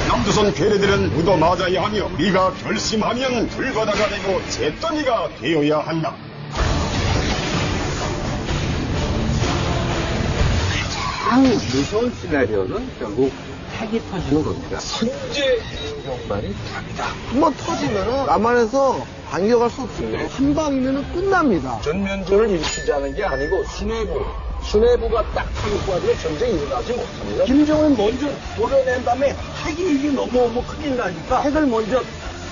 남조선 괴뢰들은 묻어맞아야 하며 네가 결심하면 불바다가 되고 잿더미가 되어야 한다. 가장 무서운 시나리오는 결국 핵이 터지는 겁니다. 선제 행동만이 답이다. 한번 터지면은 남한에서 반격할 수 없습니다. 한 방이면은 끝납니다. 전면전을 일으키자는 게 아니고 수뇌부가 딱 타격받으면 전쟁이 일어나지 못합니다. 김정은 먼저 도려낸 다음에 핵이 이게 넘어오면 큰일 나니까 핵을 먼저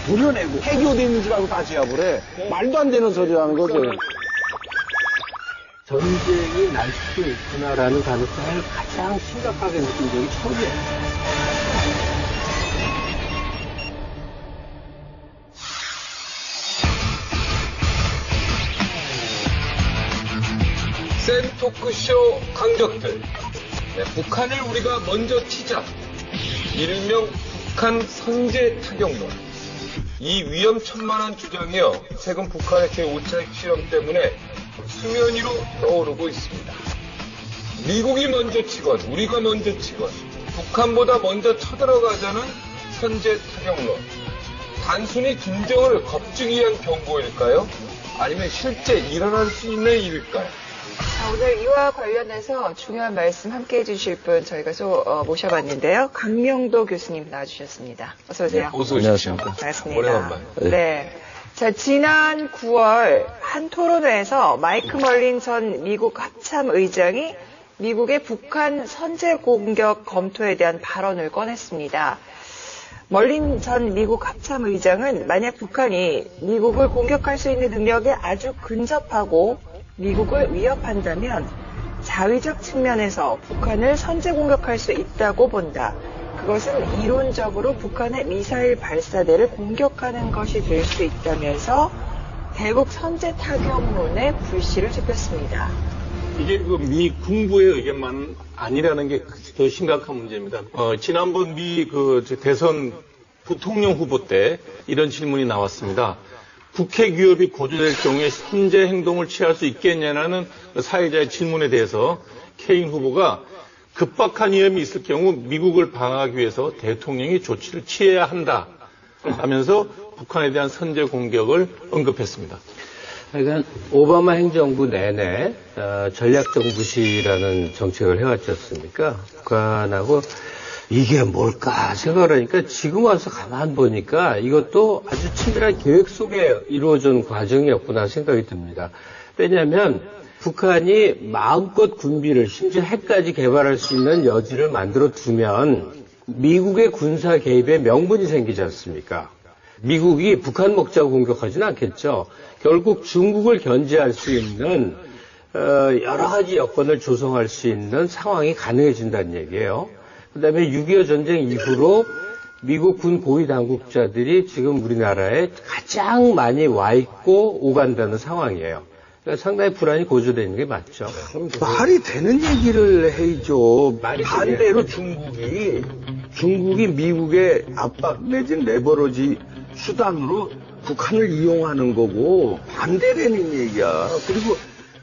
도려내고 핵이 어디 있는 줄 알고 다 제압을 해. 말도 안 되는 소리 하는 거죠. 전쟁이 날 수도 있구나라는 가능성을 가장 심각하게 느낀 적이 처음이에요. 센 토크쇼 강적들. 북한을 우리가 먼저 치자. 일명 북한 선제 타격론. 이 위험천만한 주장이요, 최근 북한의 제5차 핵실험 때문에 수면 위로 떠오르고 있습니다. 미국이 먼저 치건 우리가 먼저 치건 북한보다 먼저 쳐들어가자는 선제 타격론. 단순히 김정을 겁주기 위한 경고일까요? 아니면 실제 일어날 수 있는 일일까요? 자, 오늘 이와 관련해서 중요한 말씀 함께 해주실 분 저희가 모셔봤는데요. 강명도 교수님 나와주셨습니다. 어서 오세요. 네, 어서 오십시오. 반갑습니다. 오래간만에. 네. 자, 지난 9월 한 토론회에서 마이크 멀린 전 미국 합참 의장이 미국의 북한 선제 공격 검토에 대한 발언을 꺼냈습니다. 멀린 전 미국 합참 의장은 만약 북한이 미국을 공격할 수 있는 능력에 아주 근접하고 미국을 위협한다면 자위적 측면에서 북한을 선제 공격할 수 있다고 본다. 그것은 이론적으로 북한의 미사일 발사대를 공격하는 것이 될 수 있다면서 대북 선제 타격론에 불씨를 지폈습니다. 이게 미 군부의 의견만 아니라는 게 더 심각한 문제입니다. 지난번 미 대선 부통령 후보 때 이런 질문이 나왔습니다. 북핵 위협이 고조될 경우에 선제 행동을 취할 수 있겠냐는 사회자의 질문에 대해서 케인 후보가 급박한 위험이 있을 경우 미국을 방어하기 위해서 대통령이 조치를 취해야 한다 하면서 북한에 대한 선제 공격을 언급했습니다. 그러니까 오바마 행정부 내내 전략적 무시라는 정책을 해왔지 않습니까? 북한하고 이게 뭘까 생각을 하니까 지금 와서 가만 보니까 이것도 아주 친밀한 계획 속에 이루어진 과정이었구나 생각이 듭니다. 왜냐하면 북한이 마음껏 군비를 심지어 핵까지 개발할 수 있는 여지를 만들어 두면 미국의 군사 개입에 명분이 생기지 않습니까? 미국이 북한 먹자고 공격하지는 않겠죠. 결국 중국을 견제할 수 있는 여러 가지 여건을 조성할 수 있는 상황이 가능해진다는 얘기예요. 그다음에 6.25 전쟁 이후로 미국 군 고위 당국자들이 지금 우리나라에 가장 많이 와 있고 오간다는 상황이에요. 그러니까 상당히 불안이 고조되는 게 맞죠. 말이 되는 얘기를 해야죠. 반대로 중국이 미국의 압박 내진 레버러지 수단으로 북한을 이용하는 거고 반대되는 얘기야. 그리고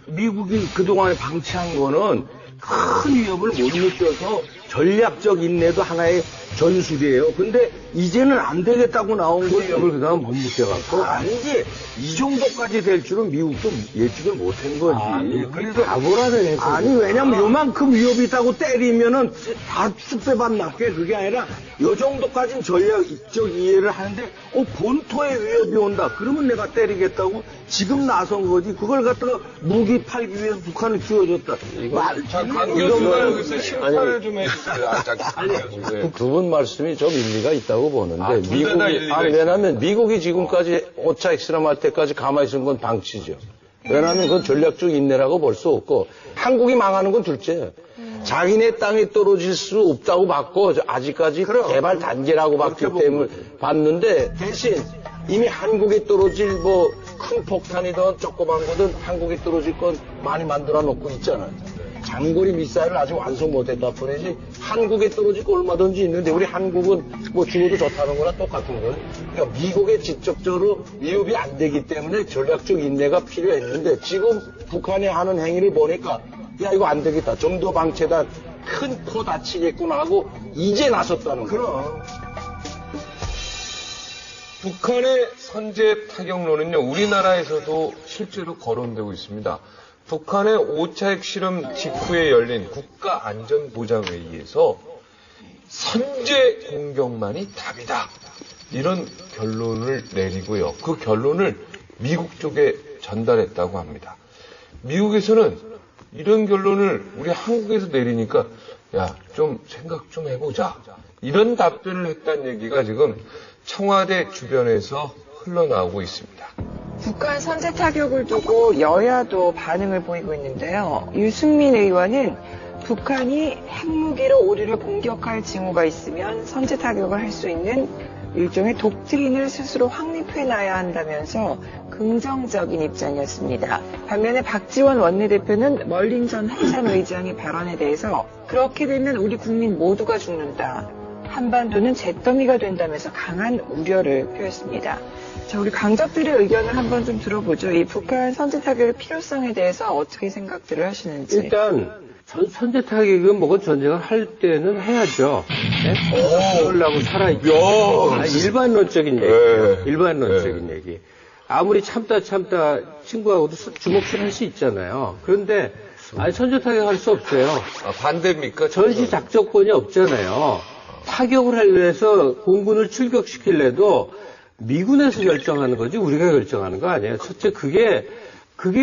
미국이 그동안에 방치한 거는 큰 위협을 못 느껴서 전략적 인내도 하나의 전술이에요. 근데 이제는 안 되겠다고 나온 거 위협을 그다음 못 느껴갖고 아니지 이 정도까지 될 줄은 미국도 예측을 못한 거지. 그래서 바보라는 해석. 아니 왜냐면 요만큼 위협이 있다고 때리면은 다 쑥대밭 맞게 그게 아니라 요 정도까지는 전략적 이해를 하는데 본토에 위협이 온다. 그러면 내가 때리겠다고 지금 나선 거지. 그걸 갖다가 무기 팔기 위해서 북한을 쥐어줬다. 강 교수가 여기서 심판을 좀 해주세요. 두 분 말씀이 좀 일리가 있다고 보는데 왜냐하면 미국이 지금까지 5차 핵실험할 때까지 가만히 있은 건 방치죠. 왜냐하면 그건 전략적 인내라고 볼 수 없고 한국이 망하는 건 둘째. 자기네 땅에 떨어질 수 없다고 봤고 아직까지 개발 단계라고 봤기 때문에 봤는데 대신 이미 한국에 떨어질 뭐 큰 폭탄이든 조그만 거든 한국에 떨어질 건 많이 만들어 놓고 있잖아요. 장거리 미사일을 아직 완성 못했다 뿐이지 한국에 떨어질 거 얼마든지 있는데 우리 한국은 뭐 죽어도 좋다는 거나 똑같은 거예요. 그러니까 미국에 직접적으로 위협이 안 되기 때문에 전략적 인내가 필요했는데 지금 북한이 하는 행위를 보니까 야 이거 안 되겠다. 좀 더 방치다. 큰 코 다치겠구나 하고 이제 나섰다는 거예요. 북한의 선제 타격론은요, 우리나라에서도 실제로 거론되고 있습니다. 북한의 5차 핵실험 직후에 열린 국가안전보장회의에서 선제 공격만이 답이다. 이런 결론을 내리고요. 그 결론을 미국 쪽에 전달했다고 합니다. 미국에서는 이런 결론을 우리 한국에서 내리니까 야, 좀 생각 좀 해보자. 이런 답변을 했다는 얘기가 지금 청와대 주변에서 흘러나오고 있습니다. 북한 선제 타격을 두고 여야도 반응을 보이고 있는데요. 유승민 의원은 북한이 핵무기로 우리를 공격할 징후가 있으면 선제 타격을 할 수 있는 일종의 독트린을 스스로 확립해놔야 한다면서 긍정적인 입장이었습니다. 반면에 박지원 원내대표는 멀링전 해산의장의 발언에 대해서 그렇게 되면 우리 국민 모두가 죽는다. 한반도는 잿더미가 된다면서 강한 우려를 표했습니다. 자, 우리 강적들의 의견을 한번 좀 들어보죠. 이 북한 선제 타격의 필요성에 대해서 어떻게 생각들을 하시는지. 일단 선제 타격은 뭐건 전쟁을 할 때는 해야죠. 네? 그러려고 살아있죠. 일반론적인 얘기. 일반론적인 얘기. 아무리 참다 친구하고도 주먹질 할 수 있잖아요. 그런데 선제 타격할 수 없어요. 반대입니까? 전시 작전권이 없잖아요. 타격을 하려 해서 공군을 출격시키려도 미군에서 결정하는 거지 우리가 결정하는 거 아니에요. 첫째 그게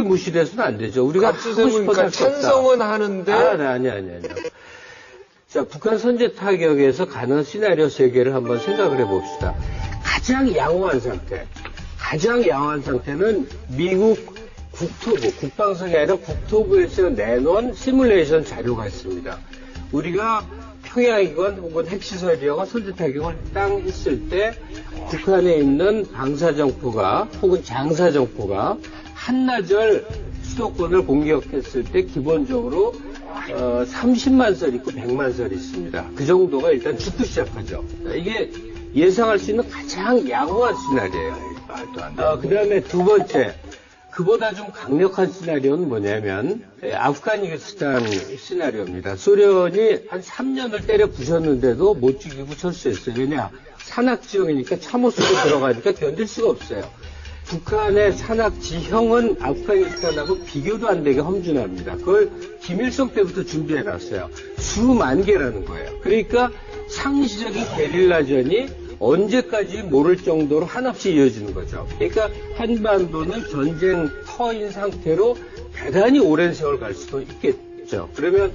무시돼서는 안 되죠. 우리가 하고 싶어서 할 수 없다. 찬성은 하는데 아니야. 자, 북한 선제 타격에서 가능한 시나리오 3개를 한번 생각을 해봅시다. 가장 양호한 상태는 미국 국방성이 아니라 국토부에서 내놓은 시뮬레이션 자료가 있습니다. 우리가 평양이건 혹은 핵시설이건 선제 타격을 딱 했을 때 북한에 있는 방사정부가 혹은 장사정부가 한나절 수도권을 공격했을 때 기본적으로 30만 설 있고 100만 설이 있습니다. 그 정도가 일단 죽고 시작하죠. 이게 예상할 수 있는 가장 양호한 시나리오예요. 그 다음에 두 번째, 그보다 좀 강력한 시나리오는 뭐냐면 아프가니스탄 시나리오입니다. 소련이 한 3년을 때려 부셨는데도 못 죽이고 철수했어요. 왜냐? 산악지형이니까 참호 속에 들어가니까 견딜 수가 없어요. 북한의 산악 지형은 아프가니스탄하고 비교도 안 되게 험준합니다. 그걸 김일성 때부터 준비해놨어요. 수만 개라는 거예요. 그러니까 상시적인 게릴라전이 언제까지 모를 정도로 한없이 이어지는 거죠. 그러니까 한반도는 전쟁터인 상태로 대단히 오랜 세월 갈 수도 있겠죠. 그러면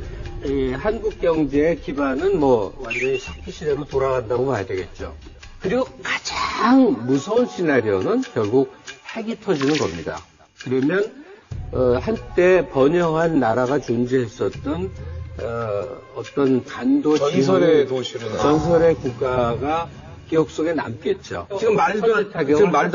한국 경제의 기반은 뭐 완전히 석기 시대로 돌아간다고 봐야 되겠죠. 그리고 가장 무서운 시나리오는 결국 핵이 터지는 겁니다. 그러면 한때 번영한 나라가 존재했었던 어떤 반도 전설의 도시로 전설의 국가가 기억 속에 남겠죠. 지금 말도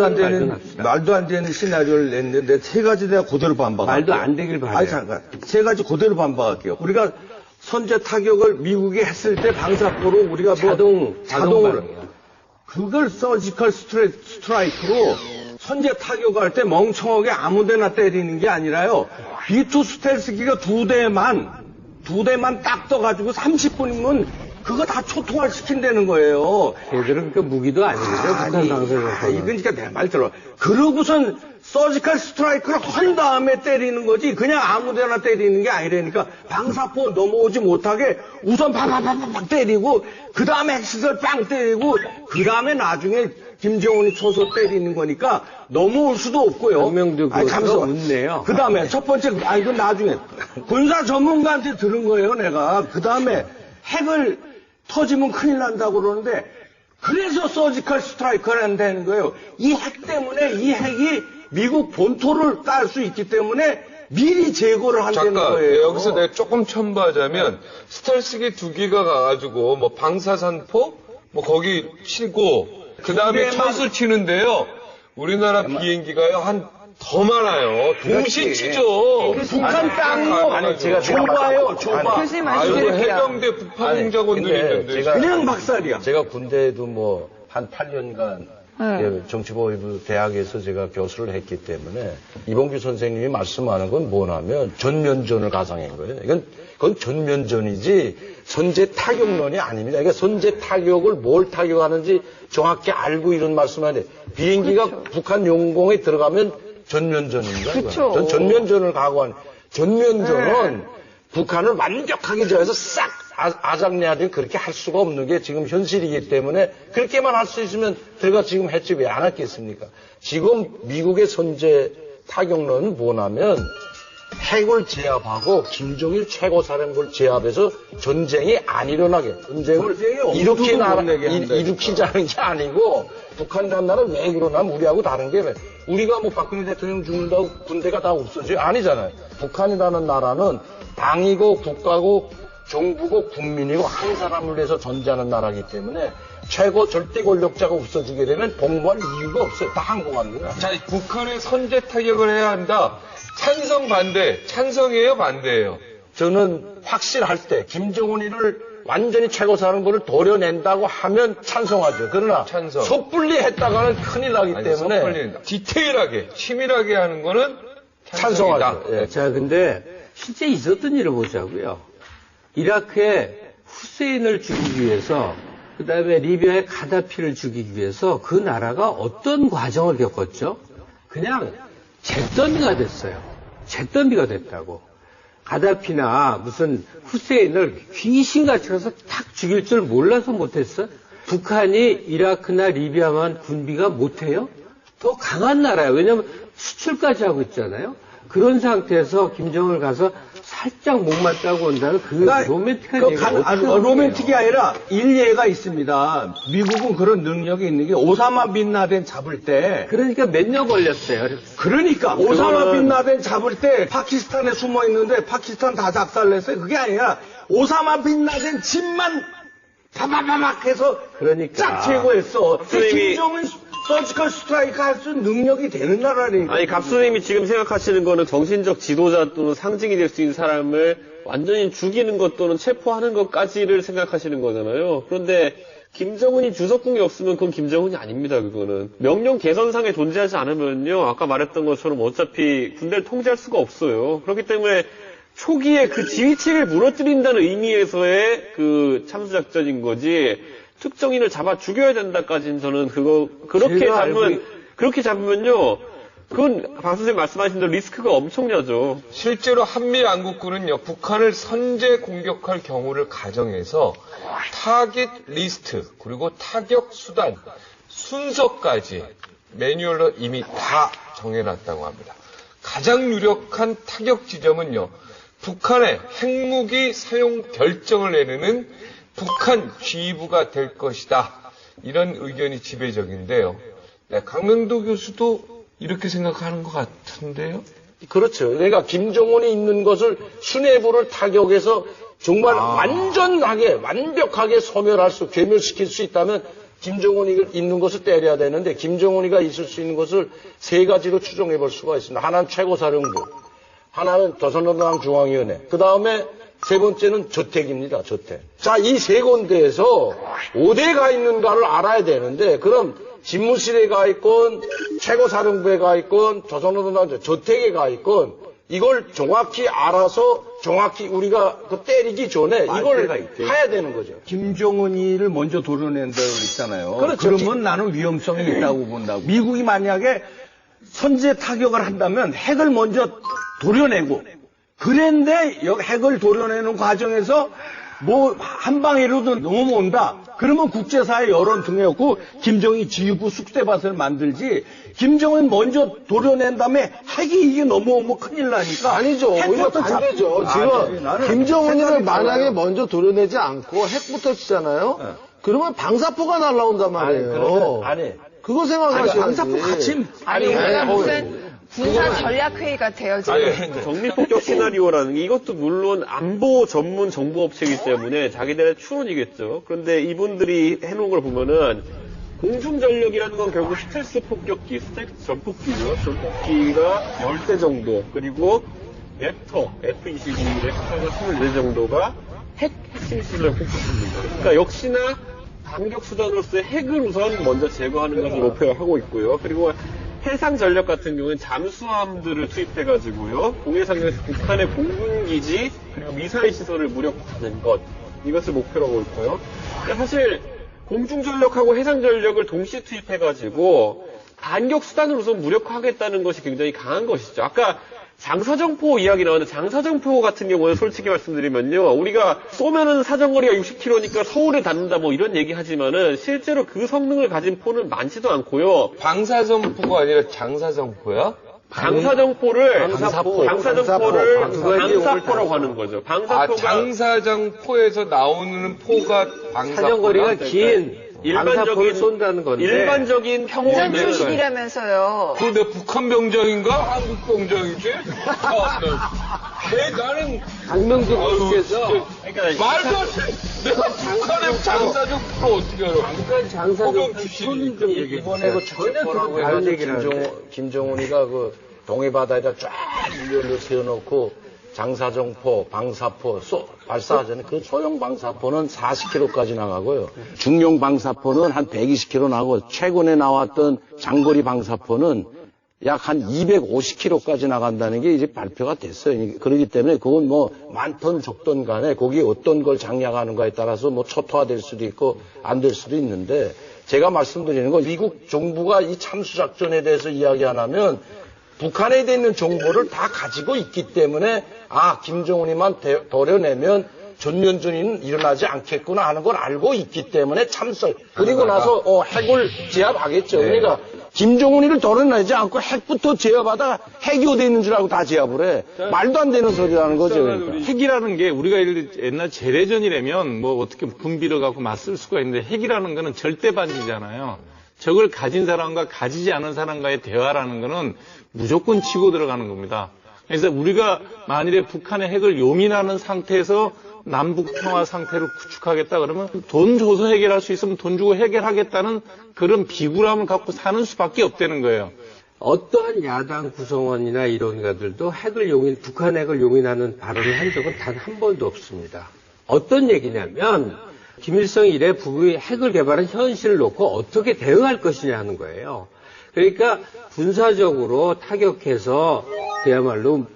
안 되는 시나리오를 냈는데 세 가지 내가 그대로 반박할게요. 말도 안 되길 바래요. 아니 잠깐 세 가지 그대로 반박할게요. 우리가 선제 타격을 미국이 했을 때 방사포로 우리가 자동으로 그걸 서지컬 스트라이크로 선제 타격할 때 멍청하게 아무데나 때리는 게 아니라요. B2 스텔스기가 두 대만 딱 떠가지고 30분이면 그거 다 초토화 시킨다는 거예요. 걔들은 그 무기도 아니죠. 북한 방사선. 이건 그러니까 내 말 들어. 그러고선 서지컬 스트라이크를 한 다음에 때리는 거지. 그냥 아무데나 때리는 게 아니라니까. 방사포 넘어오지 못하게 우선 팍팍팍팍 때리고 그 다음에 핵시설 빵 때리고 그 다음에 나중에 김정은이 쳐서 때리는 거니까 넘어올 수도 없고요. 명명도 그거 웃네요. 그 다음에 첫 번째 이건 나중에 군사 전문가한테 들은 거예요. 내가 그 다음에 핵을 터지면 큰일 난다고 그러는데 그래서 서지컬 스트라이크를 한다는 거예요. 이 핵 때문에 이 핵이 미국 본토를 깔 수 있기 때문에 미리 제거를 한다는 잠깐, 거예요. 여기서 내가 조금 첨부하자면, 스텔스기 2기가 가가지고, 뭐, 방사산포? 뭐, 거기 치고, 그 다음에 철수 치는데요. 우리나라 비행기가요, 더 많아요. 동시 치죠. 북한 땅으로 아니, 제가 좁아요, 좁아. 교수님 아이고, 말씀드릴게요. 해병대 북한 행정원들이 근데 있는데. 제가- 그냥 박살이야. 제가 군대에도 뭐 한 8년간 정치보위부 대학에서 제가 교수를 했기 때문에 이봉규 선생님이 말씀하는 건 뭐냐면 전면전을 가상한 거예요. 그건 전면전이지 선제 타격론이 아닙니다. 그러니까 선제 타격을 뭘 타격하는지 정확히 알고 이런 말씀하는데 비행기가 북한 영공에 들어가면 전면전입니다. 그쵸. 전 전면전을 각오한 전면전은 북한을 완벽하게 저에서 싹 아작내야지 그렇게 할 수가 없는 게 지금 현실이기 때문에 그렇게만 할 수 있으면 들어가 지금 했지 왜 안 했겠습니까? 지금 미국의 선제 타격론은 뭐냐면 핵을 제압하고 김정일 최고사령부를 제압해서 전쟁이 안 일어나게 전쟁을 일으키자는 게 아니고 북한이라는 나라는 왜 그러냐면 우리하고 다른 게 우리가 뭐 박근혜 대통령 죽는다고 군대가 다 없어져요? 아니잖아요. 북한이라는 나라는 당이고 국가고 정부고 국민이고 한 사람을 위해서 존재하는 나라이기 때문에 최고 절대 권력자가 없어지게 되면 복무할 이유가 없어요. 다 항복합니다. 자, 북한에 선제 타격을 해야 한다. 찬성 반대. 찬성이에요, 반대예요? 저는 확실할 때 김정은이를 완전히 최고사령부를 도려낸다고 하면 찬성하죠. 그러나 찬성. 섣불리 했다가는 큰일 나기 때문에 섣불리 디테일하게, 치밀하게 하는 거는 찬성이다. 찬성하죠. 예. 자, 근데 실제 있었던 일을 보자고요. 이라크에 후세인을 죽이기 위해서, 그 다음에 리비아의 가다피를 죽이기 위해서 그 나라가 어떤 과정을 겪었죠? 그냥 잿더미가 됐어요. 잿더미가 됐다고. 가다피나 무슨 후세인을 귀신같이 가서 탁 죽일 줄 몰라서 못했어? 북한이 이라크나 리비아만 군비가 못해요? 더 강한 나라예요. 왜냐하면 수출까지 하고 있잖아요. 그런 상태에서 김정을 가서 살짝 목만 따고 온다는 그 로맨틱한 얘기가 로맨틱이 아니라 일례가 있습니다. 미국은 그런 능력이 있는 게 오사마 빈 라덴 잡을 때 그러니까 몇 년 걸렸어요. 그러니까 오사마 빈 라덴 잡을 때 파키스탄에 숨어 있는데 파키스탄 다 작살냈어요. 그게 아니라 오사마 빈 라덴 집만 바바바박 해서 그러니까. 쫙 제거했어. 선생님이- 김정은 서지컬 스트라이크 할 수 있는 능력이 되는 나라니까. 아니, 갑수님이 지금 생각하시는 거는 정신적 지도자 또는 상징이 될 수 있는 사람을 완전히 죽이는 것 또는 체포하는 것까지를 생각하시는 거잖아요. 그런데 김정은이 주석궁이 없으면 그건 김정은이 아닙니다, 그거는. 명령 개선상에 존재하지 않으면요, 아까 말했던 것처럼 어차피 군대를 통제할 수가 없어요. 그렇기 때문에 초기에 그 지휘체를 무너뜨린다는 의미에서의 그 참수작전인 거지, 특정인을 잡아 죽여야 된다까지는 저는 그렇게 잡으면요, 그건 박 선생님 말씀하신 대로 리스크가 엄청나죠. 실제로 한미 양국군은요, 북한을 선제 공격할 경우를 가정해서 타깃 리스트, 그리고 타격 수단, 순서까지 매뉴얼로 이미 다 정해놨다고 합니다. 가장 유력한 타격 지점은요, 북한의 핵무기 사용 결정을 내리는 북한 지휘부가 될 것이다. 이런 의견이 지배적인데요. 네, 강명도 교수도 이렇게 생각하는 것 같은데요? 그렇죠. 그러니까 김정은이 있는 것을 수뇌부를 타격해서 정말 완벽하게 괴멸시킬 수 있다면 김정은이 있는 것을 때려야 되는데 김정은이가 있을 수 있는 것을 세 가지로 추정해 볼 수가 있습니다. 하나는 최고사령부, 하나는 조선노동당 중앙위원회, 그 다음에 세 번째는 저택입니다. 저택. 자, 이 세 군데에서 어디가 있는가를 알아야 되는데 그럼 집무실에 가 있건 최고사령부에 가 있건 조선노동당 저택에 가 있건 이걸 정확히 알아서 정확히 우리가 그 때리기 전에 이걸 해야 되는 거죠. 김정은이를 먼저 도려낸다고 했잖아요. 그렇죠. 그러면 나는 위험성이 있다고 본다고. 미국이 만약에 선제 타격을 한다면 핵을 먼저 도려내고 그런데 핵을 도려내는 과정에서 뭐 한 방이라도 넘어온다. 그러면 국제사회 여론 등에없고 김정일 지휘부 쑥대밭을 만들지. 김정은 먼저 도려낸 다음에 핵이 이게 넘어오면 큰일 나니까. 아니죠. 오히려 반대죠. 지금 김정은이를 만약에 먼저 도려내지 않고 핵부터 치잖아요. 그러면 방사포가 날라온단 말이에요. 아니. 그거 생각하셔야지. 방사포 같이 아니, 우리가 무슨 군사 전략회의 같아요, 지금. 아니, 정밀폭격 시나리오라는 게 이것도 물론 안보 전문 정보업체이기 때문에 자기들의 추론이겠죠. 그런데 이분들이 해놓은 걸 보면은 공중전력이라는 건 결국 스텔스 폭격기, 스텔스 전폭기죠. 전폭기가 10대 정도, 그리고 랩터, F-22 랩터가 24 정도가 핵심실을 폭격합니다. 그러니까 역시나 반격 수단으로서의 핵을 우선 먼저 제거하는 것을 목표로 하고 있고요. 그리고 해상 전력 같은 경우는 잠수함들을 투입해가지고요. 공해상에서 북한의 공군기지 그리고 미사일 시설을 무력화하는 것, 이것을 목표로 하고 있고요. 그러니까 사실 공중전력하고 해상전력을 동시에 투입해가지고 반격 수단으로서 무력화하겠다는 것이 굉장히 강한 것이죠. 아까 장사정포 이야기 나왔는데 장사정포 같은 경우는 솔직히 말씀드리면요. 우리가 쏘면은 사정거리가 60km니까 서울에 닿는다 뭐 이런 얘기 하지만은 실제로 그 성능을 가진 포는 많지도 않고요. 방사정포가 아니라 장사정포야? 방사정포를 방사포라고 하는 거죠. 방사포가 장사정포에서 나오는 포가 사정거리가 긴 방사포를 쏜다는 건데 일반적인 병장 출신이라면서요. 그거 내 북한 병장인가? 한국 병장이지? 나는 강명도 모르겠어. 말도 안 돼. 내가 북한의 장사정포를 어떻게 알아? 북한 장사정포 출신이 좀 얘기해. 이번에 그 전체포라고 다른 해가지고 얘기를 김정은이가 그 동해바다에다 쫙 일렬로 세워놓고 장사정포, 방사포 발사하잖아요. 그 소형 방사포는 40km까지 나가고요. 중용 방사포는 한 120km 나가고 최근에 나왔던 장거리 방사포는 약 한 250km까지 나간다는 게 이제 발표가 됐어요. 그렇기 때문에 그건 뭐 많던 적던 간에 거기 어떤 걸 장약하는가에 따라서 뭐 초토화될 수도 있고 안 될 수도 있는데 제가 말씀드리는 건 미국 정부가 이 참수작전에 대해서 이야기 안 하면 북한에 있는 정보를 다 가지고 있기 때문에 김정은이만 도려내면 전면전이 일어나지 않겠구나 하는 걸 알고 있기 때문에 그리고 나서 핵을 제압하겠죠. 그러니까 김정은이를 도려내지 않고 핵부터 제압하다가 핵이 어디 있는 줄 알고 다 제압을 해. 말도 안 되는 소리라는 거죠. 그러니까. 핵이라는 게 우리가 옛날 재래전이라면 뭐 어떻게 군비를 갖고 맞설 수가 있는데 핵이라는 거는 절대 반지잖아요. 적을 가진 사람과 가지지 않은 사람과의 대화라는 거는 무조건 치고 들어가는 겁니다. 그래서 우리가 만일에 북한의 핵을 용인하는 상태에서 남북 평화 상태를 구축하겠다 그러면 돈 줘서 해결할 수 있으면 돈 주고 해결하겠다는 그런 비굴함을 갖고 사는 수밖에 없다는 거예요. 어떠한 야당 구성원이나 이론가들도 북한 핵을 용인하는 발언을 한 적은 단 한 번도 없습니다. 어떤 얘기냐면 김일성 이래 북이 핵을 개발한 현실을 놓고 어떻게 대응할 것이냐 하는 거예요. 그러니까 군사적으로 타격해서 그야말로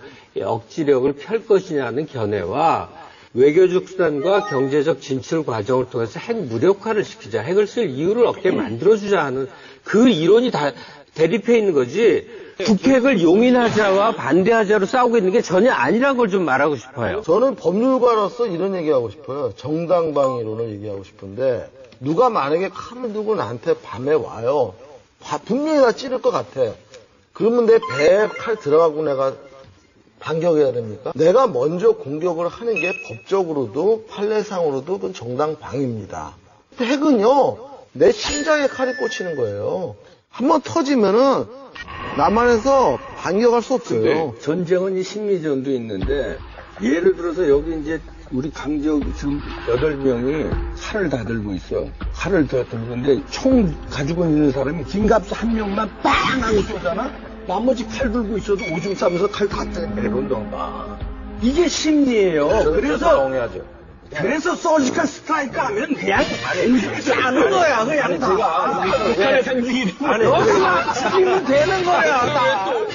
억지력을 펼 것이냐는 견해와 외교적 수단과 경제적 진출 과정을 통해서 핵 무력화를 시키자, 핵을 쓸 이유를 없게 만들어주자 하는 그 이론이 다 대립해 있는 거지 북핵을 용인하자와 반대하자로 싸우고 있는 게 전혀 아니라는 걸 좀 말하고 싶어요. 저는 법률가로서 이런 얘기하고 싶어요. 정당방위론을 얘기하고 싶은데 누가 만약에 칼을 들고 나한테 밤에 와요. 분명히 나 찌를 것 같아. 그러면 내 배에 칼 들어가고 내가 반격해야 됩니까? 내가 먼저 공격을 하는 게 법적으로도 판례상으로도 그건 정당방위입니다. 핵은요, 내 심장에 칼이 꽂히는 거예요. 한번 터지면은 남한에서 반격할 수 없어요. 전쟁은 이 심리전도 있는데 예를 들어서 여기 이제 우리 강적 지금 8명이 칼을 다 들고 있어. 칼을 다 들고 있는데 총 가지고 있는 사람이 김갑수 한 명만 빵 하고 쏘잖아? 나머지 칼 들고 있어도 오줌 싸면서 칼 다 내려온다. 이게 심리예요. 그래서 서지컬 스트라이크 하면 그냥 움직이지 않은 거야. 그냥 다. 북한의 상징이 치면 되는 거야.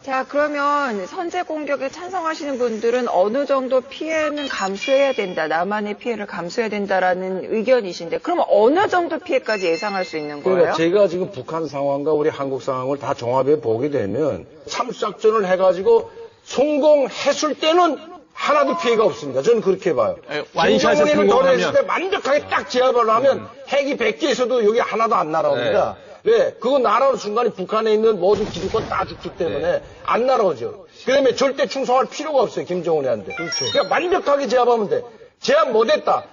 자, 그러면 선제 공격에 찬성하시는 분들은 어느 정도 피해는 감수해야 된다. 남한의 피해를 감수해야 된다라는 의견이신데 그럼 어느 정도 피해까지 예상할 수 있는 거예요? 그러니까 제가 지금 북한 상황과 우리 한국 상황을 다 종합해 보게 되면 참수작전을 해가지고 성공했을 때는 하나도 피해가 없습니다. 저는 그렇게 봐요. 완샷에 김정은이를 도래했을 성공하면 때 완벽하게 딱 제압을 하면 핵이 100개 있어도 여기 하나도 안 날아옵니다. 왜? 그거 날아오는 순간에 북한에 있는 모든 기득권 다 죽기 때문에 안 날아오죠. 그다음에 절대 충성할 필요가 없어요. 김정은이한테. 그러니까 완벽하게 제압하면 돼. 제압 못했다.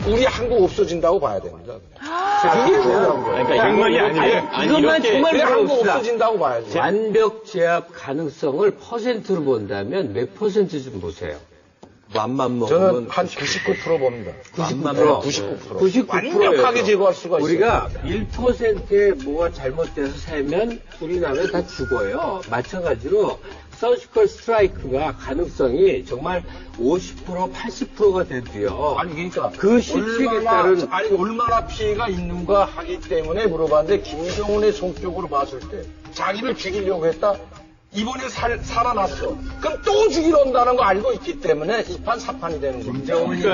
우리 한국 없어진다고 봐야 됩니다. 그게 중요한 거예요. 그러니까 이것만이 아니에요. 이것만 정말 우리 한국 물어봅시다. 없어진다고 봐야지. 완벽 제압 가능성을 퍼센트로 본다면 몇 퍼센트 좀 보세요. 맘만 먹으면 저는 한 99% 봅니다. 99%. 완벽하게 제거할 수가 있어요. 우리가 1%의 뭐가 잘못돼서 세면 우리나라에 다 죽어요. 마찬가지로 서지컬 스트라이크가 가능성이 정말 50%, 80%가 돼도요. 아니 그러니까 그 실책에 따른 얼마나 피해가 있는가 하기 때문에 물어봤는데 김정은의 성격으로 봤을 때 자기를 죽이려고 했다. 이번에 살아났어. 그럼 또 죽이러 온다는 거 알고 있기 때문에 이판사판이 되는 거죠. 김정은이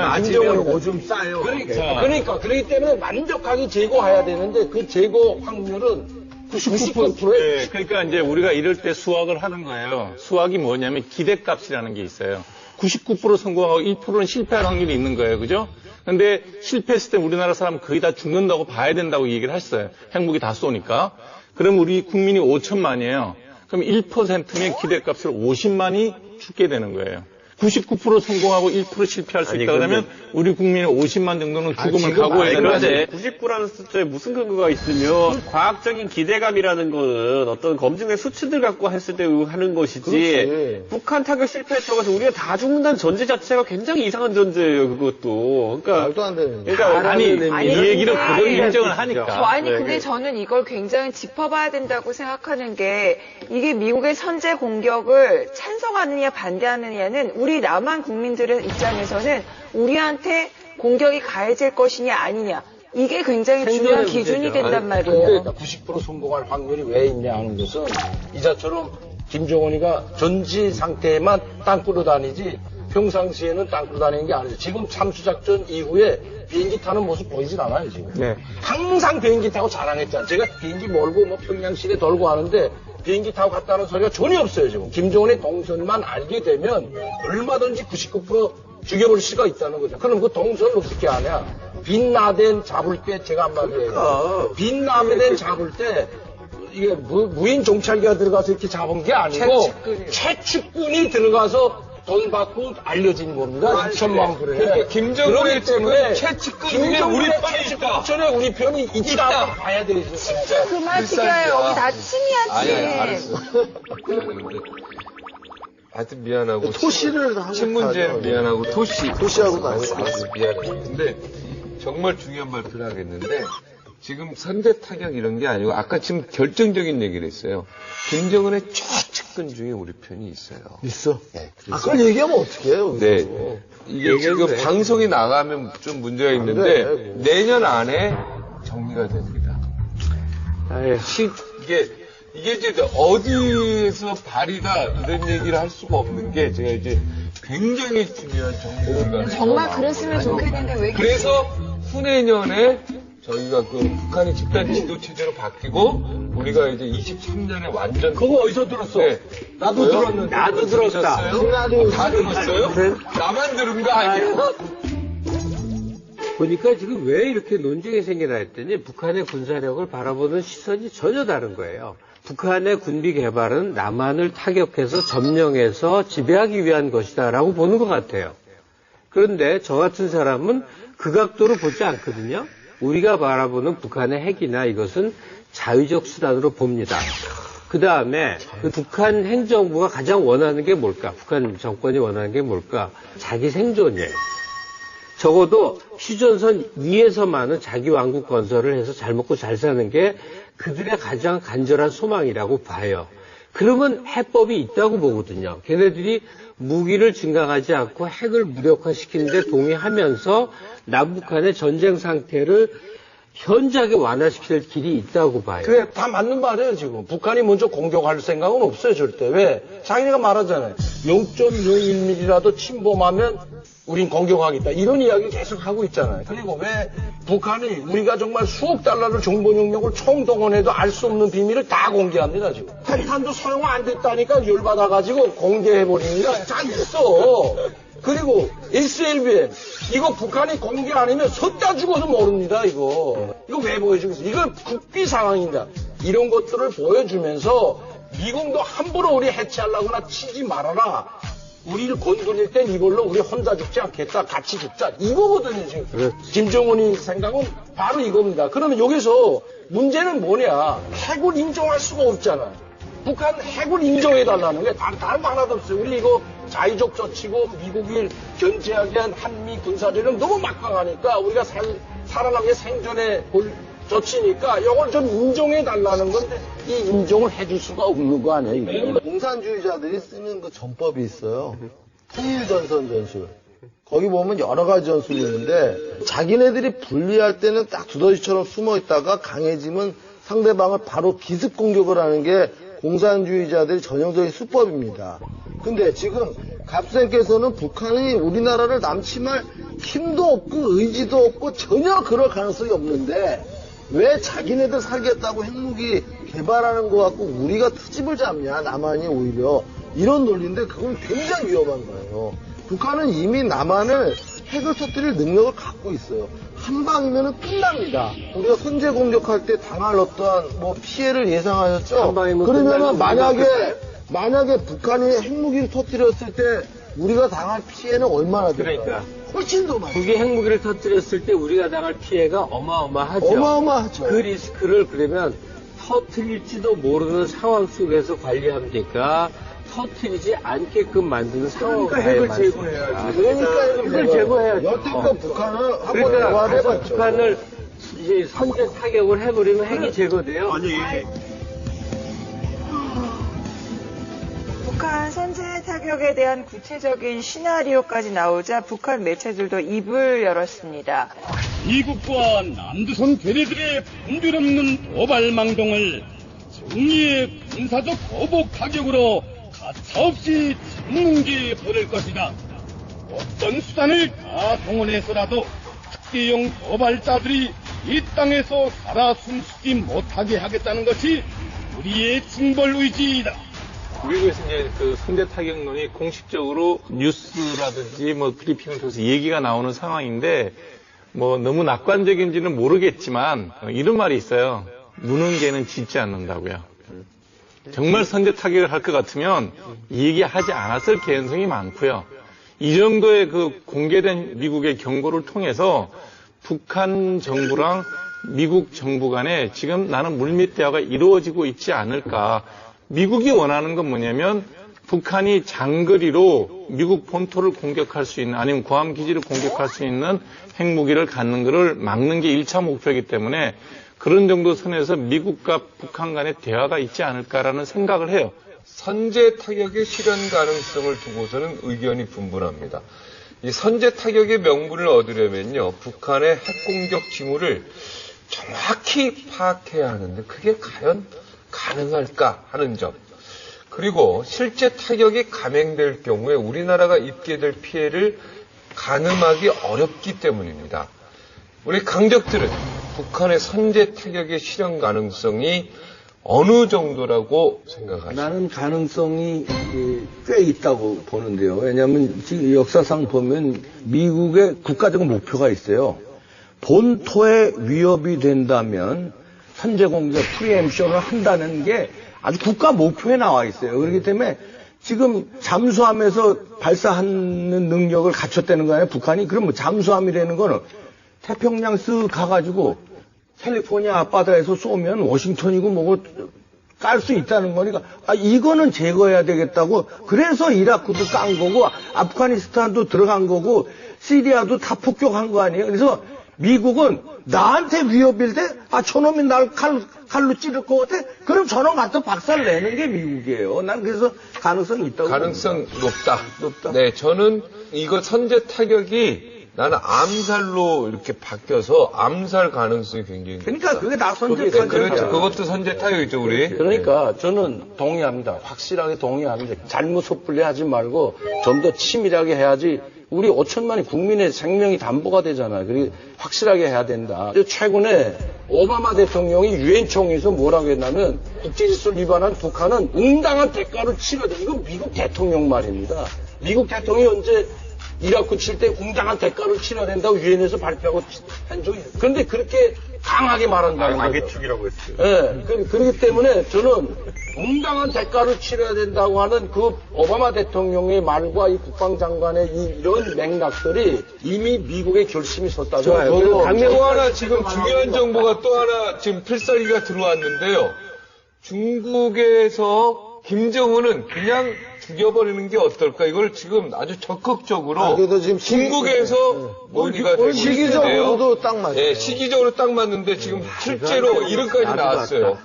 오줌 싸요. 그러니까 그렇기 때문에 완벽하게 제거해야 되는데 그 제거 확률은 99%에. 네, 그러니까 이제 우리가 이럴 때 수학을 하는 거예요. 수학이 뭐냐면 기대값이라는 게 있어요. 99% 성공하고 1%는 실패할 확률이 있는 거예요. 그죠? 근데 실패했을 때 우리나라 사람 거의 다 죽는다고 봐야 된다고 얘기를 했어요. 핵무기 다 쏘니까. 그럼 우리 국민이 5천만이에요. 그럼 1%면 기대값을 50만이 죽게 되는 거예요. 99% 성공하고 1% 실패할 수 있다 그러면 우리 국민의 50만 정도는 죽음을 각오해야 되는데 99라는 숫자에 무슨 근거가 있으면 과학적인 기대감이라는 거는 어떤 검증의 수치들 갖고 했을 때 하는 것이지 그렇지. 북한 타격 실패했다고 해서 우리가 다 죽는다는 전제 자체가 굉장히 이상한 전제예요. 그것도. 그러니까 말도 안 되는. 그러니까 아니, 이 얘기를 그대로 인정을 하니까. 근데 저는 이걸 굉장히 짚어봐야 된다고 생각하는 게 이게 미국의 선제 공격을 찬성하느냐 반대하느냐는 우리 남한 국민들의 입장에서는 우리한테 공격이 가해질 것이냐 아니냐 이게 굉장히 중요한 기준이 된단 말이에요. 그러니까 90% 성공할 확률이 왜 있냐 하는 것은 이자처럼 김정은이가 전지 상태에만 땅굴로 다니지 평상시에는 땅굴로 다니는 게 아니죠. 지금 참수작전 이후에 비행기 타는 모습 보이진 않아요, 지금. 네. 항상 비행기 타고 자랑했잖아요. 제가 비행기 몰고 뭐 평양시내 돌고 하는데 비행기 타고 갔다는 소리가 전혀 없어요, 지금. 김정은의 동선만 알게 되면 얼마든지 99% 죽여볼 수가 있다는 거죠. 그럼 그 동선을 어떻게 하냐? 빈라덴 잡을 때 제가 한마디 해요. 빈라덴 잡을 때 이게 무인 정찰기가 들어가서 이렇게 잡은 게 아니고 채측군이 들어가서 돈 받고 알려진 겁니다. 2천만 불에. 그러니까 김정은의 때문에 채측군 중에 우리 편이 있다. 전에 우리 편이 있다 봐야 되죠. 그만 지겨요. 여기 다 침이야, 침. 알았어. 하여튼 미안하고. 토시를 하고 신문제 가죠. 미안하고 토시하고 알았어, 미안해. 근데 정말 중요한 발표를 하겠는데 지금 선제 타격 이런 게 아니고 아까 지금 결정적인 얘기를 했어요. 김정은의 최측근 중에 우리 편이 있어요. 있어. 네, 그걸 얘기하면 어떻게 해요? 네. 이게 지금 방송이 나가면 좀 문제가 있는데 내년 안에 정리가 됩니다. 이게 이제 어디에서 발의다 이런 얘기를 할 수가 없는 게 제가 이제 굉장히 중요한 정보가 정말 그랬으면 좋겠는데 왜 그래서 후내년에 저희가 그 북한이 집단 지도 체제로 바뀌고 우리가 이제 23년에 완전 그거 어디서 들었어? 네. 나도 들었는데. 나도 들었다. 다 들었어요? 나만 들은 거 아니에요? 보니까 지금 왜 이렇게 논쟁이 생기나 했더니 북한의 군사력을 바라보는 시선이 전혀 다른 거예요. 북한의 군비 개발은 남한을 타격해서 점령해서 지배하기 위한 것이다라고 보는 것 같아요. 그런데 저 같은 사람은 그 각도로 보지 않거든요. 우리가 바라보는 북한의 핵이나 이것은 자위적 수단으로 봅니다. 그 다음에 북한 행정부가 가장 원하는 게 뭘까? 북한 정권이 원하는 게 뭘까? 자기 생존이에요. 적어도 휴전선 위에서만은 자기 왕국 건설을 해서 잘 먹고 잘 사는 게 그들의 가장 간절한 소망이라고 봐요. 그러면 해법이 있다고 보거든요. 걔네들이 무기를 증강하지 않고 핵을 무력화시키는데 동의하면서 남북한의 전쟁 상태를 현저하게 완화시킬 길이 있다고 봐요. 그게 다 맞는 말이에요, 지금. 북한이 먼저 공격할 생각은 없어요, 절대. 왜? 자기네가 말하잖아요. 0.01mm라도 침범하면 우린 공격하겠다. 이런 이야기를 계속 하고 있잖아요. 그리고 왜 북한이 우리가 정말 수억 달러를 정보 능력을 총동원해도 알 수 없는 비밀을 다 공개합니다, 지금. 탄탄도 소용 안 됐다니까 열받아가지고 공개해버립니다. 다 있어. 그리고 SLBM 이거 북한이 공개 아니면 섰다 죽어도 모릅니다. 이거 왜 보여주겠어? 이거 국비 상황입니다. 이런 것들을 보여주면서 미국도 함부로 우리 해체하려거나 치지 말아라. 우리를 건드릴 땐 이걸로 우리 혼자 죽지 않겠다. 같이 죽자. 이거거든요, 지금. 김정은이 생각은 바로 이겁니다. 그러면 여기서 문제는 뭐냐. 핵을 인정할 수가 없잖아. 북한 핵을 인정해달라는 게 다른 거 하나도 없어요. 우리 이거 자의적 조치고 미국이 견제하기 위한 한미 군사전력 너무 막강하니까 우리가 살아남게 생존에 볼 조치니까 이걸 좀 인정해달라는 건데 이 인정을 해줄 수가 없는 거 아니에요, 이게. 공산주의자들이 쓰는 그 전법이 있어요. 통일전선 전술. 거기 보면 여러 가지 전술이 있는데 자기네들이 불리할 때는 딱 두더지처럼 숨어 있다가 강해지면 상대방을 바로 기습 공격을 하는 게 공산주의자들의 전형적인 수법입니다. 근데 지금 갑생께서는 북한이 우리나라를 남침할 힘도 없고 의지도 없고 전혀 그럴 가능성이 없는데 왜 자기네들 살겠다고 핵무기 개발하는 것 같고 우리가 트집을 잡냐, 남한이 오히려. 이런 논리인데 그건 굉장히 위험한 거예요. 북한은 이미 남한을 핵을 터뜨릴 능력을 갖고 있어요. 한 방이면 끝납니다. 우리가 선제 공격할 때 당할 어떠한 뭐 피해를 예상하셨죠? 그러면은 만약에 북한이 핵무기를 터뜨렸을 때 우리가 당할 피해는 얼마나 될까요? 그러니까. 훨씬 더 많아요. 북이 핵무기를 터뜨렸을 때 우리가 당할 피해가 어마어마하죠. 어마어마하죠. 그 리스크를 그러면 터뜨릴지도 모르는 상황 속에서 관리하면 되니까 터뜨리지 않게끔 만드는 상황을 핵을 제거해야지. 그러니까 핵을 제거해야지. 여태껏 북한을 한번 대화해봤죠. 북한을 이제 선제 타격을 해버리면 핵이 제거돼요. 북한 선제 타격에 대한 구체적인 시나리오까지 나오자 북한 매체들도 입을 열었습니다. 미국과 남조선 괴뢰들의 분별없는 도발망동을 정의의 군사적 보복 타격으로 가차없이 잡는 게 보낼 것이다. 어떤 수단을 다 동원해서라도 특대용 도발자들이 이 땅에서 살아 숨쉬지 못하게 하겠다는 것이 우리의 징벌 의지이다. 미국에서 이제 그 선제 타격론이 공식적으로 뉴스라든지 뭐 브리핑을 통해서 얘기가 나오는 상황인데 뭐 너무 낙관적인지는 모르겠지만 이런 말이 있어요. 무는 개는 짖지 않는다고요. 정말 선제 타격을 할 것 같으면 얘기하지 않았을 개연성이 많고요. 이 정도의 그 공개된 미국의 경고를 통해서 북한 정부랑 미국 정부 간에 지금 나는 물밑 대화가 이루어지고 있지 않을까. 미국이 원하는 건 뭐냐면 북한이 장거리로 미국 본토를 공격할 수 있는 아니면 구함 기지를 공격할 수 있는 핵무기를 갖는 것을 막는 게 1차 목표이기 때문에 그런 정도 선에서 미국과 북한 간의 대화가 있지 않을까라는 생각을 해요. 선제 타격의 실현 가능성을 두고서는 의견이 분분합니다. 이 선제 타격의 명분을 얻으려면요, 북한의 핵공격 징후를 정확히 파악해야 하는데 그게 과연 가능할까 하는 점. 그리고 실제 타격이 감행될 경우에 우리나라가 입게 될 피해를 가늠하기 어렵기 때문입니다. 우리 강적들은 북한의 선제 타격의 실현 가능성이 어느 정도라고 생각하십니까? 나는 가능성이 꽤 있다고 보는데요. 왜냐하면 지금 역사상 보면 미국의 국가적 목표가 있어요. 본토에 위협이 된다면 선제 공격 프리엠션을 한다는 게 아주 국가 목표에 나와 있어요. 그렇기 때문에 지금 잠수함에서 발사하는 능력을 갖췄다는 거 아니에요, 북한이? 그럼 뭐 잠수함이라는 거는 태평양 쓱 가가지고 캘리포니아 앞바다에서 쏘면 워싱턴이고 뭐고 깔 수 있다는 거니까 이거는 제거해야 되겠다고. 그래서 이라크도 깐 거고 아프가니스탄도 들어간 거고 시리아도 다 폭격한 거 아니에요. 그래서 미국은 나한테 위협일 때 저놈이 날 칼로 찌를 것 같아? 그럼 저놈 갖다 박살 내는 게 미국이에요. 난 그래서 가능성이 있다고 가능성 봅니다. 높다. 네, 저는 이거 선제 타격이 나는 암살로 이렇게 바뀌어서 암살 가능성이 굉장히 그러니까 높다. 그게 다 선제 타격이야. 그렇죠. 그것도 선제 타격이죠, 우리. 그러니까 저는 동의합니다. 확실하게 동의합니다. 잘못 섣불리 하지 말고 좀 더 치밀하게 해야지 우리 5천만의 국민의 생명이 담보가 되잖아요. 그리고 확실하게 해야 된다. 최근에 오바마 대통령이 유엔 총회에서 뭐라고 했냐면 국제질서를 위반한 북한은 응당한 대가를 치러야 돼. 이건 미국 대통령 말입니다. 미국 대통령이 언제 이라크 칠 때 응당한 대가를 치러야 된다고 유엔에서 발표하고 한 적이 있어요. 그런데 그렇게 강하게 말한다는 거예요. 악의축이라고 했어요. 네, 그렇기 때문에 저는 정당한 대가를 치러야 된다고 하는 그 오바마 대통령의 말과 이 국방장관의 이런 맥락들이 이미 미국의 결심이 섰다고 좋아요. 또 하나 지금 중요한 정보가 또 하나 지금 필살기가 들어왔는데요. 중국에서 김정은은 그냥 죽여버리는 게 어떨까? 이걸 지금 아주 적극적으로 그래도 지금 중국에서 논의가 되고 있는데요. 시기적으로도 딱 맞아요. 네, 시기적으로 딱 맞는데 지금 실제로 이름까지 나왔어요.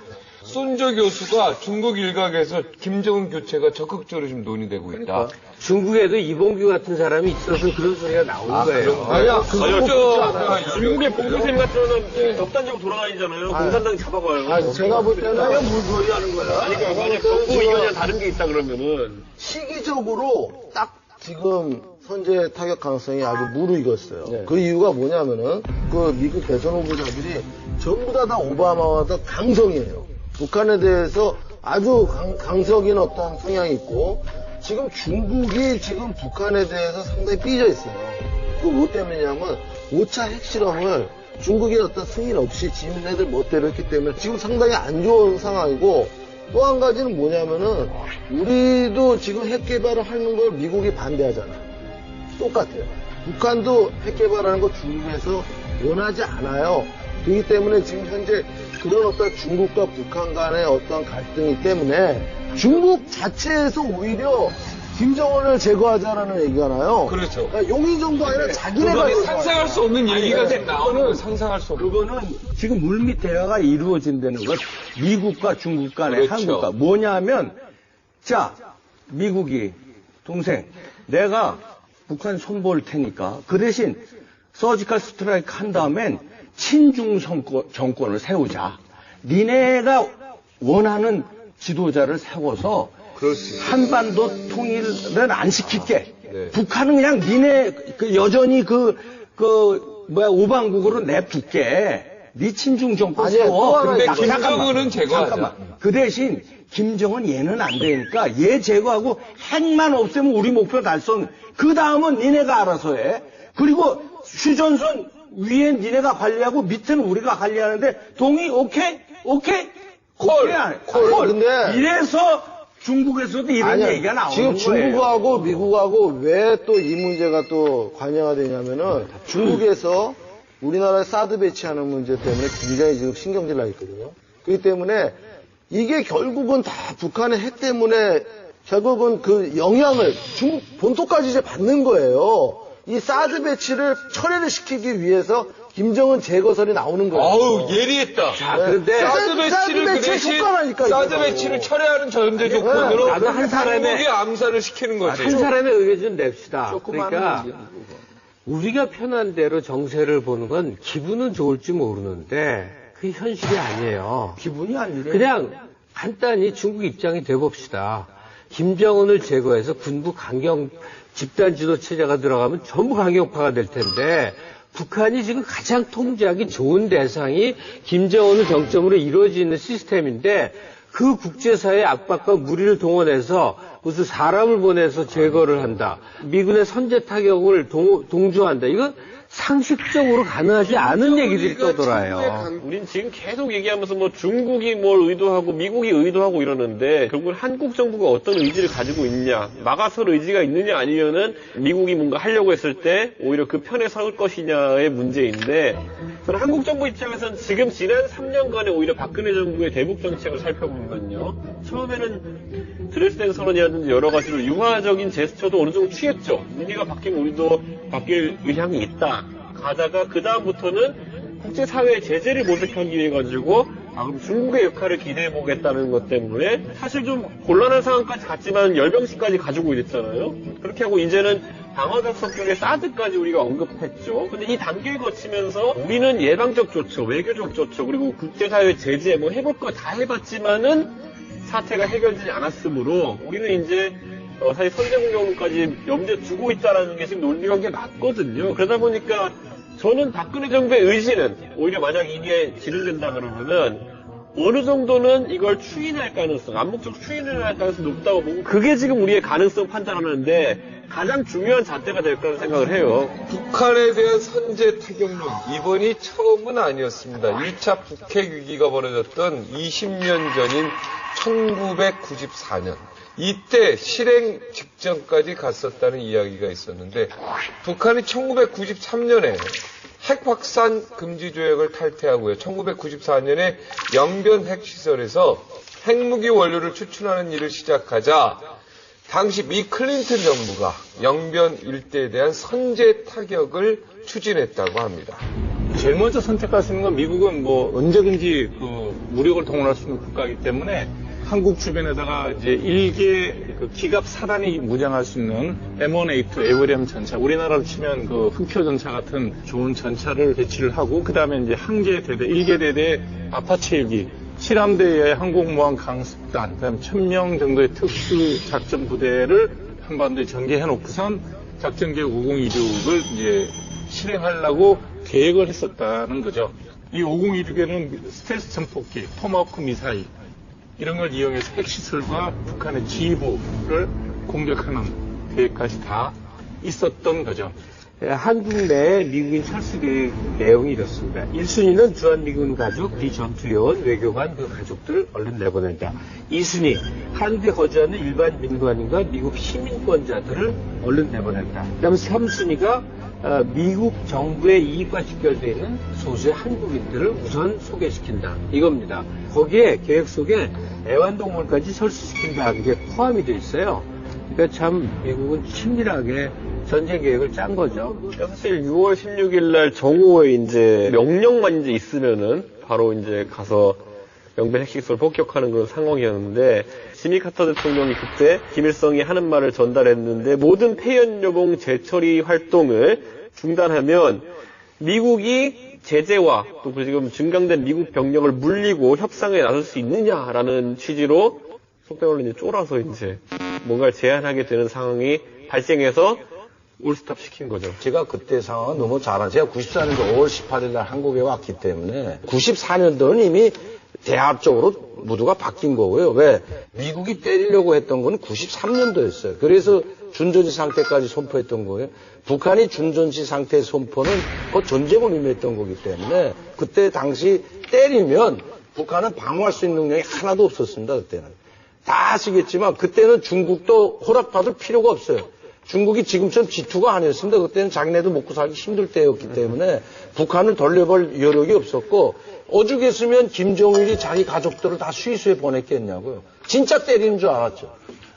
손조 교수가 중국 일각에서 김정은 교체가 적극적으로 지금 논의되고 있다. 중국에도 이봉규 같은 사람이 있어서 그런 소리가 나오는 거예요. 아니야, 중국의 봉선생 같은 적단적으로 돌아다니잖아요. 공산당 잡아봐요. 제가 볼 때는 물소리 하는 거야. 아니, 그러니까 만약 정부 의견이 다른 게 있다 그러면은. 시기적으로 딱 지금 선제 타격 가능성이 아주 무르익었어요. 그 이유가 뭐냐면은 그 미국 대선 후보자들이 전부 다 오바마와 더 강성이에요. 북한에 대해서 아주 강성인 어떤 성향이 있고 지금 중국이 지금 북한에 대해서 상당히 삐져 있어요. 그 뭐 때문이냐면 5차 핵실험을 중국의 어떤 승인 없이 지네들 멋대로 했기 때문에 지금 상당히 안 좋은 상황이고 또 한 가지는 뭐냐면은 우리도 지금 핵 개발을 하는 걸 미국이 반대하잖아요. 똑같아요. 북한도 핵 개발하는 거 중국에서 원하지 않아요. 그렇기 때문에 지금 현재 그런 어떤 중국과 북한 간의 어떤 갈등이 때문에 중국 자체에서 오히려 김정은을 제거하자라는 얘기잖아요. 그렇죠. 그러니까 용인 정도 아니라 자기네가 상상할 수 없는 얘기가 지금 나오는 거예요. 상상할 수 없는. 그거는 지금 물밑 대화가 이루어진다는 것. 미국과 중국 간에 그렇죠. 한국과 뭐냐면 자 미국이 동생 내가 북한 손볼 테니까 그 대신 서지컬 스트라이크 한 다음엔 친중 정권을 세우자. 니네가 원하는 지도자를 세워서 한반도 통일을 안 시킬게. 네. 북한은 그냥 니네 여전히 오방국으로 냅둘게. 네 친중 정권 아니야, 세워. 또 하나 근데 있다. 김정은은 제거하자. 잠깐만. 그 대신 김정은 얘는 안 되니까 얘 제거하고 핵만 없애면 우리 목표 달성. 그 다음은 니네가 알아서 해. 그리고 휴전선 위엔 니네가 관리하고 밑에는 우리가 관리하는데 동의? 오케이? 콜. 근데 이래서 중국에서도 이런 아니야, 얘기가 나오는 지금 거예요. 중국하고 미국하고 왜 또 이 문제가 또 관여가 되냐면은 중국에서 우리나라에 사드 배치하는 문제 때문에 굉장히 지금 신경질 나 있거든요. 그렇기 때문에 이게 결국은 다 북한의 핵 때문에 결국은 그 영향을 중국 본토까지 이제 받는 거예요. 이 사드 배치를 철회를 시키기 위해서 김정은 제거설이 나오는 거예요. 아우, 예리했다. 자, 그런데 사드 배치를 그 대신 효과라니까, 사드 이거. 배치를 철회하는 전제 조건으로 나도 한 사람의- 한국이 암살을 시키는 거지. 한 사람의 의견 좀 냅시다. 그러니까 우리가 편한 대로 정세를 보는 건 기분은 좋을지 모르는데 그게 현실이 아니에요. 기분이 아니래. 그냥 간단히 중국 입장이 돼봅시다. 김정은을 제거해서 군부 강경 집단 지도 체제가 들어가면 전부 강경파가 될 텐데 북한이 지금 가장 통제하기 좋은 대상이 김정은을 정점으로 이루어지는 시스템인데 그 국제사회의 압박과 무리를 동원해서 무슨 사람을 보내서 제거를 한다. 미군의 선제 타격을 동조한다. 이건 상식적으로 가능하지 않은 얘기들이 떠돌아요. 우린 지금 계속 얘기하면서 뭐 중국이 뭘 의도하고 미국이 의도하고 이러는데 결국은 한국 정부가 어떤 의지를 가지고 있냐, 막아설 의지가 있느냐 아니면은 미국이 뭔가 하려고 했을 때 오히려 그 편에 설 것이냐의 문제인데 저는 한국 정부 입장에서는 지금 지난 3년간의 오히려 박근혜 정부의 대북 정책을 살펴보면요. 처음에는 드레스덴 선언이라든지 여러 가지로 융화적인 제스처도 어느 정도 취했죠. 분위기가 바뀌면 우리도 바뀔 의향이 있다. 가다가 그 다음부터는 국제사회의 제재를 모색하기 위해 가지고 그럼 중국의 역할을 기대해보겠다는 것 때문에 사실 좀 곤란한 상황까지 갔지만 열병식까지 가지고 이랬잖아요. 그렇게 하고 이제는 방어적 성격의 사드까지 우리가 언급했죠. 근데 이 단계를 거치면서 우리는 예방적 조처, 외교적 조처, 그리고 국제사회 제재 뭐 해볼 거 다 해봤지만은 사태가 해결되지 않았으므로 우리는 이제 사실 선제공격까지 염두에 두고 있다라는 게 지금 논리한 게 맞거든요. 그러다 보니까 저는 박근혜 정부의 의지는 오히려 만약 이게 진행된다 그러면은 어느 정도는 이걸 추인할 가능성, 암묵적 추인을 할 가능성이 높다고 보고 그게 지금 우리의 가능성 판단하는데 가장 중요한 잣대가 될 거라는 생각을 해요. 북한에 대한 선제 타격론 이번이 처음은 아니었습니다. 1차 북핵 위기가 벌어졌던 20년 전인 1994년. 이때 실행 직전까지 갔었다는 이야기가 있었는데 북한이 1993년에 핵 확산 금지 조약을 탈퇴하고요. 1994년에 영변 핵시설에서 핵무기 원료를 추출하는 일을 시작하자 당시 미 클린턴 정부가 영변 일대에 대한 선제 타격을 추진했다고 합니다. 제일 먼저 선택할 수 있는 건 미국은 뭐 언제든지 그 무력을 동원할 수 있는 국가이기 때문에 한국 주변에다가 이제 일개 그 기갑 사단이 무장할 수 있는 M1A2 에브리엄 전차, 우리나라로 치면 그 흑표 전차 같은 좋은 전차를 배치를 하고, 그 다음에 이제 항제 대대, 일개 대대 아파치 헬기, 7함대의 항공모함 강습단, 그다음 1000명 정도의 특수 작전 부대를 한반도에 전개해 놓고선 작전 계획 5026을 이제 실행하려고 계획을 했었다는 거죠. 이 5026에는 스텔스 전폭기, 토마호크 미사일 이런 걸 이용해서 핵시설과 북한의 지휘부를 공격하는 계획까지 다 있었던 거죠. 한국 내 미국인 철수 계획 내용이 이렇습니다. 1순위는 주한미군 가족, 비전투요원, 외교관 그 가족들 얼른 내보낸다. 2순위, 한국에 거주하는 일반 민간인과 미국 시민권자들을 얼른 내보낸다. 그다음 3순위가 미국 정부의 이익과 직결되어 있는 소수의 한국인들을 우선 소개시킨다. 이겁니다. 거기에 계획 속에 애완동물까지 철수시킨다는 게 포함이 되어 있어요. 그러니까 참 미국은 친밀하게 전쟁 계획을 짠 거죠. 사실 6월 16일 날 정오에 이제 명령만 이제 있으면은 바로 이제 가서 영변 핵시설 폭격하는 그런 상황이었는데, 지미 카터 대통령이 그때 김일성이 하는 말을 전달했는데, 모든 폐연여봉 재처리 활동을 중단하면 미국이 제재와 또 지금 증강된 미국 병력을 물리고 협상에 나설 수 있느냐라는 취지로 속된 말로 이제 쫄아서 이제 뭔가를 제안하게 되는 상황이 발생해서 올스탑 시킨 거죠. 제가 그때 상황은 너무 잘 알아요. 제가 94년도 5월 18일 날 한국에 왔기 때문에 94년도는 이미 대합적으로 모두가 바뀐 거고요. 왜? 미국이 때리려고 했던 건 93년도였어요. 그래서 준전시 상태까지 선포했던 거예요. 북한이 준전시 상태 선포는 그 전쟁을 의미했던 거기 때문에 그때 당시 때리면 북한은 방어할 수 있는 능력이 하나도 없었습니다. 그때는. 다 아시겠지만 그때는 중국도 허락받을 필요가 없어요. 중국이 지금처럼 G2가 아니었습니다. 그때는 자기네도 먹고 살기 힘들 때였기 때문에 북한을 돌려볼 여력이 없었고, 오죽했으면 김정일이 자기 가족들을 다 스위스에 보냈겠냐고요. 진짜 때리는 줄 알았죠.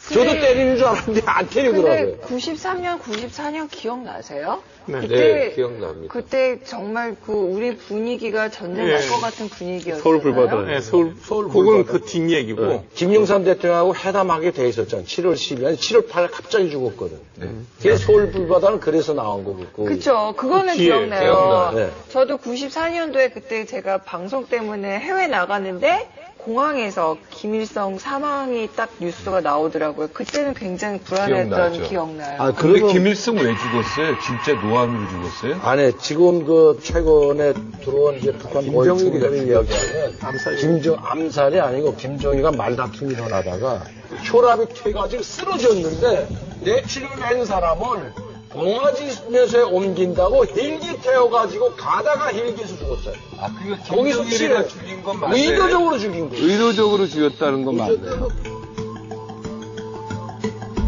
저도 때리는 줄 알았는데 안 때리더라고요. 근데 93년, 94년 기억나세요? 네. 그때, 기억납니다. 그때 정말 그 우리 분위기가 전쟁 날 것 같은 분위기였어요. 서울 불바다. 네, 서울 그건 그 뒷얘기고. 네. 김영삼 대통령하고 회담하게 돼 있었잖아요. 7월 10일, 아니 7월 8일 갑자기 죽었거든. 그게 서울 불바다는 그래서 나온 거고. 그쵸. 그거는 뒤에 기억나요. 기억나요. 네. 저도 94년도에 그때 제가 방송 때문에 해외 나가는데 공항에서 김일성 사망이 딱 뉴스가 나오더라고요. 그때는 굉장히 불안했던 기억나요. 아, 근데 그러면 김일성 왜 죽었어요? 진짜 노안으로 죽었어요? 아니, 지금 그 최근에 들어온 이제 북한 고위층들이 이야기하면 암살이 아니고 김정희가 말다툼이 일어나다가 혈압이 퇴가지고 쓰러졌는데 뇌치를 낸 사람을 봉화지면서에 옮긴다고 헬기 태워가지고 가다가 헬기에서 죽었어요. 아, 그러니까 거기서 김정일이가 죽인 건 맞네. 의도적으로 죽인 거예요. 의도적으로 죽였다는 건 맞네.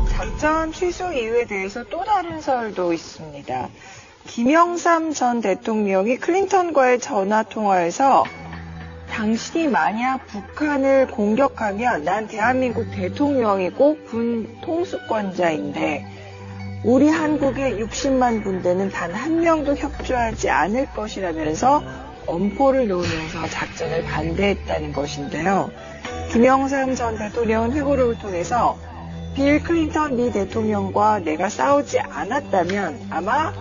작전 취소 이유에 대해서 또 다른 설도 있습니다. 김영삼 전 대통령이 클린턴과의 전화 통화에서 당신이 만약 북한을 공격하면 난 대한민국 대통령이고 군 통수권자인데 우리 한국의 60만 군대는 단 한 명도 협조하지 않을 것이라면서 엄포를 놓으면서 작전을 반대했다는 것인데요. 김영삼 전 대통령은 회고록을 통해서 빌 클린턴 미 대통령과 내가 싸우지 않았다면 아마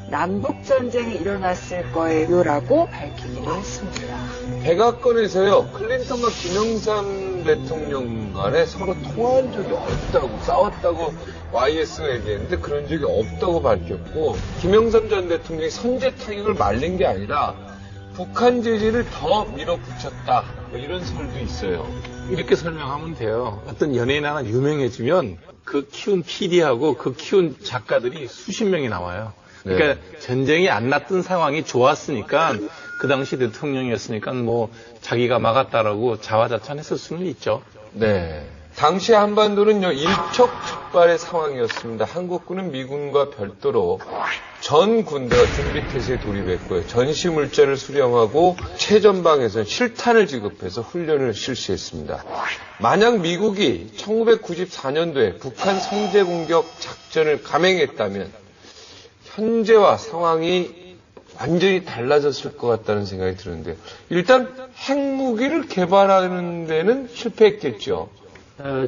남북전쟁이 일어났을 거예요라고 밝히기도 했습니다. 백악관에서요, 클린턴과 김영삼 대통령 간에 서로 통화한 적이 없다고, 싸웠다고 YS가 얘기했는데 그런 적이 없다고 밝혔고, 김영삼 전 대통령이 선제 타격을 말린 게 아니라 북한 제재를 더 밀어붙였다, 뭐 이런 설도 있어요. 이렇게 설명하면 돼요. 어떤 연예인 하나 유명해지면 그 키운 PD하고 그 키운 작가들이 수십 명이 나와요. 그러니까 전쟁이 안 났던 상황이 좋았으니까 그 당시 대통령이었으니까 뭐 자기가 막았다라고 자화자찬했을 수는 있죠. 네. 당시 한반도는요, 일촉즉발의 상황이었습니다. 한국군은 미군과 별도로 전 군대가 준비태세에 돌입했고요. 전시 물자를 수령하고 최전방에서 실탄을 지급해서 훈련을 실시했습니다. 만약 미국이 1994년도에 북한 선제 공격 작전을 감행했다면 현재와 상황이 완전히 달라졌을 것 같다는 생각이 드는데요. 일단 핵무기를 개발하는 데는 실패했겠죠.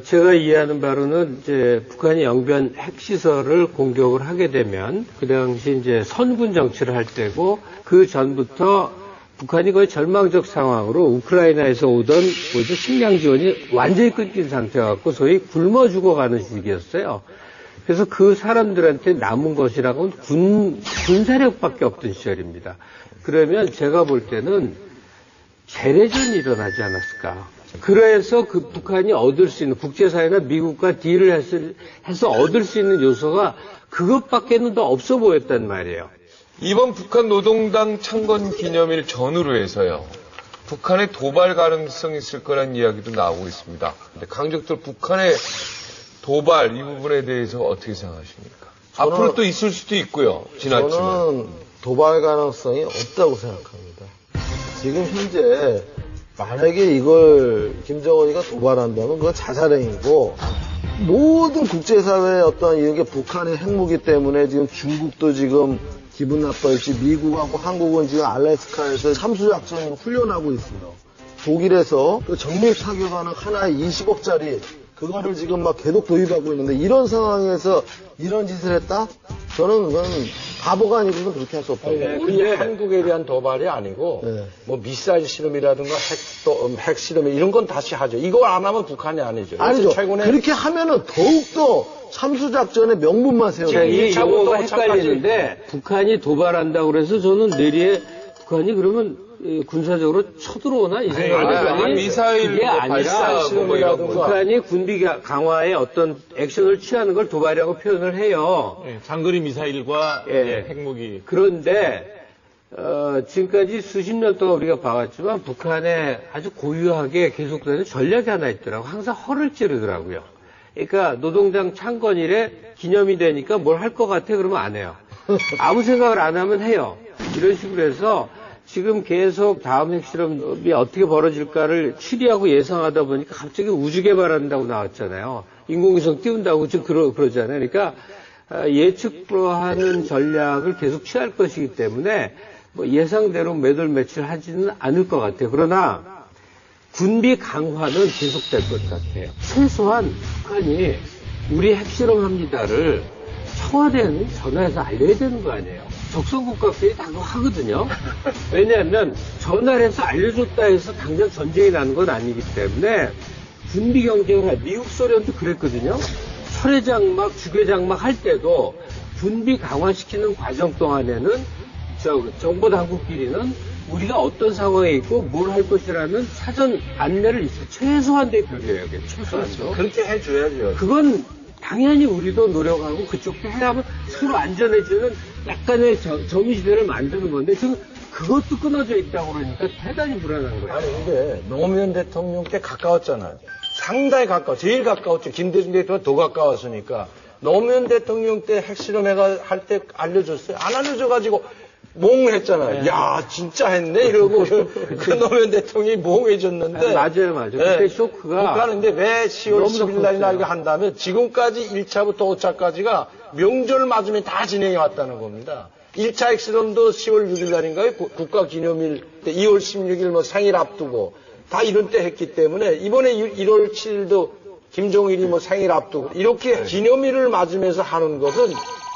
제가 이해하는 바로는 이제 북한이 영변 핵시설을 공격을 하게 되면 그 당시 이제 선군 정치를 할 때고 그 전부터 북한이 거의 절망적 상황으로 우크라이나에서 오던 식량 지원이 완전히 끊긴 상태여갖고 소위 굶어 죽어가는 시기였어요. 그래서 그 사람들한테 남은 것이라고는 군사력밖에 없던 시절입니다. 그러면 제가 볼 때는 재래전이 일어나지 않았을까. 그래서 그 북한이 얻을 수 있는 국제사회나 미국과 딜을 해서 얻을 수 있는 요소가 그것밖에는 더 없어 보였단 말이에요. 이번 북한 노동당 창건 기념일 전후로 해서요. 북한의 도발 가능성이 있을 거란 이야기도 나오고 있습니다. 근데 강적들 북한의 도발 이 부분에 대해서 어떻게 생각하십니까? 앞으로 또 있을 수도 있고요. 지났지만. 저는 도발 가능성이 없다고 생각합니다. 지금 현재 만약에 이걸 김정은이가 도발한다면 그건 자살행위고 모든 국제사회의 어떤 이게 북한의 핵무기 때문에 지금 중국도 지금 기분 나빠했지 미국하고 한국은 지금 알래스카에서 참수작전으로 훈련하고 있어요. 독일에서 그 정밀 타격하는 하나에 20억짜리 그거를 지금 막 계속 도입하고 있는데 이런 상황에서 이런 짓을 했다? 저는 그건 바보가 아니고는 그렇게 할 수 없다고. 네, 근데 한국에 대한 도발이 아니고 네. 뭐 미사일 실험이라든가 핵 실험 이런 건 다시 하죠. 이거 안 하면 북한이 아니죠. 아니죠. 최근에 그렇게 하면은 더욱더 참수작전의 명분만 세우는 이 용어가 헷갈리는데 북한이 도발한다고 그래서 저는 내리에 북한이 그러면 군사적으로 쳐들어오나 이 생각이 미사일 그게 아니라 북한이 군비 강화에 어떤 액션을 취하는 걸 도발이라고 표현을 해요. 장거리 미사일과 핵무기. 그런데 지금까지 수십 년 동안 우리가 봐왔지만 북한에 아주 고유하게 계속되는 전략이 하나 있더라고. 항상 허를 찌르더라고요. 그러니까 노동당 창건일에 기념이 되니까 뭘 할 것 같아 그러면 안 해요. 아무 생각을 안 하면 해요. 이런 식으로 해서 지금 계속 다음 핵실험이 어떻게 벌어질까를 추리하고 예상하다 보니까 갑자기 우주 개발한다고 나왔잖아요. 인공위성 띄운다고 지금 그러잖아요. 그러니까 예측 불허하는 전략을 계속 취할 것이기 때문에 뭐 예상대로 매달 며칠 하지는 않을 것 같아요. 그러나 군비 강화는 계속될 것 같아요. 최소한 북한이 우리 핵실험합니다를 청와대는 전화해서 알려야 되는 거 아니에요. 적성국가끼리 다 그거 하거든요. 왜냐하면 전화를 해서 알려줬다 해서 당장 전쟁이 나는 건 아니기 때문에 군비 경쟁을 할 미국 소련도 그랬거든요. 철회장막, 주계장막 할 때도 군비 강화시키는 과정 동안에는 정보당국끼리는 우리가 어떤 상황에 있고 뭘 할 것이라는 사전 안내를 최소한도의 교류해요. 최소한도. 그렇게 해줘야죠. 그건 당연히 우리도 노력하고 그쪽도 해야 하면 서로 안전해지는 약간의 정의지대를 만드는 건데 지금 그것도 끊어져 있다고 그러니까 대단히 불안한 거예요. 아니 근데 노무현 대통령 때 가까웠잖아요. 상당히 제일 가까웠죠. 김대중 대통령 더 가까웠으니까. 노무현 대통령 때 핵실험해가 할 때 알려줬어요. 안 알려줘가지고 몽했잖아요. 네. 야 진짜 했네 이러고 그 노무현 대통령이 몽해졌는데. 맞아요. 네. 그때 쇼크가. 북한인데 왜 10월 10일 날이나 이거 한다면 지금까지 1차부터 5차까지가 명절 맞으면 다 진행해 왔다는 겁니다. 1차 핵실험도 10월 6일 날인가요? 국가기념일 때 2월 16일 뭐 생일 앞두고 다 이런 때 했기 때문에 이번에 1월 7일도 김정일이 뭐 생일 앞두고 이렇게 기념일을 맞으면서 하는 것은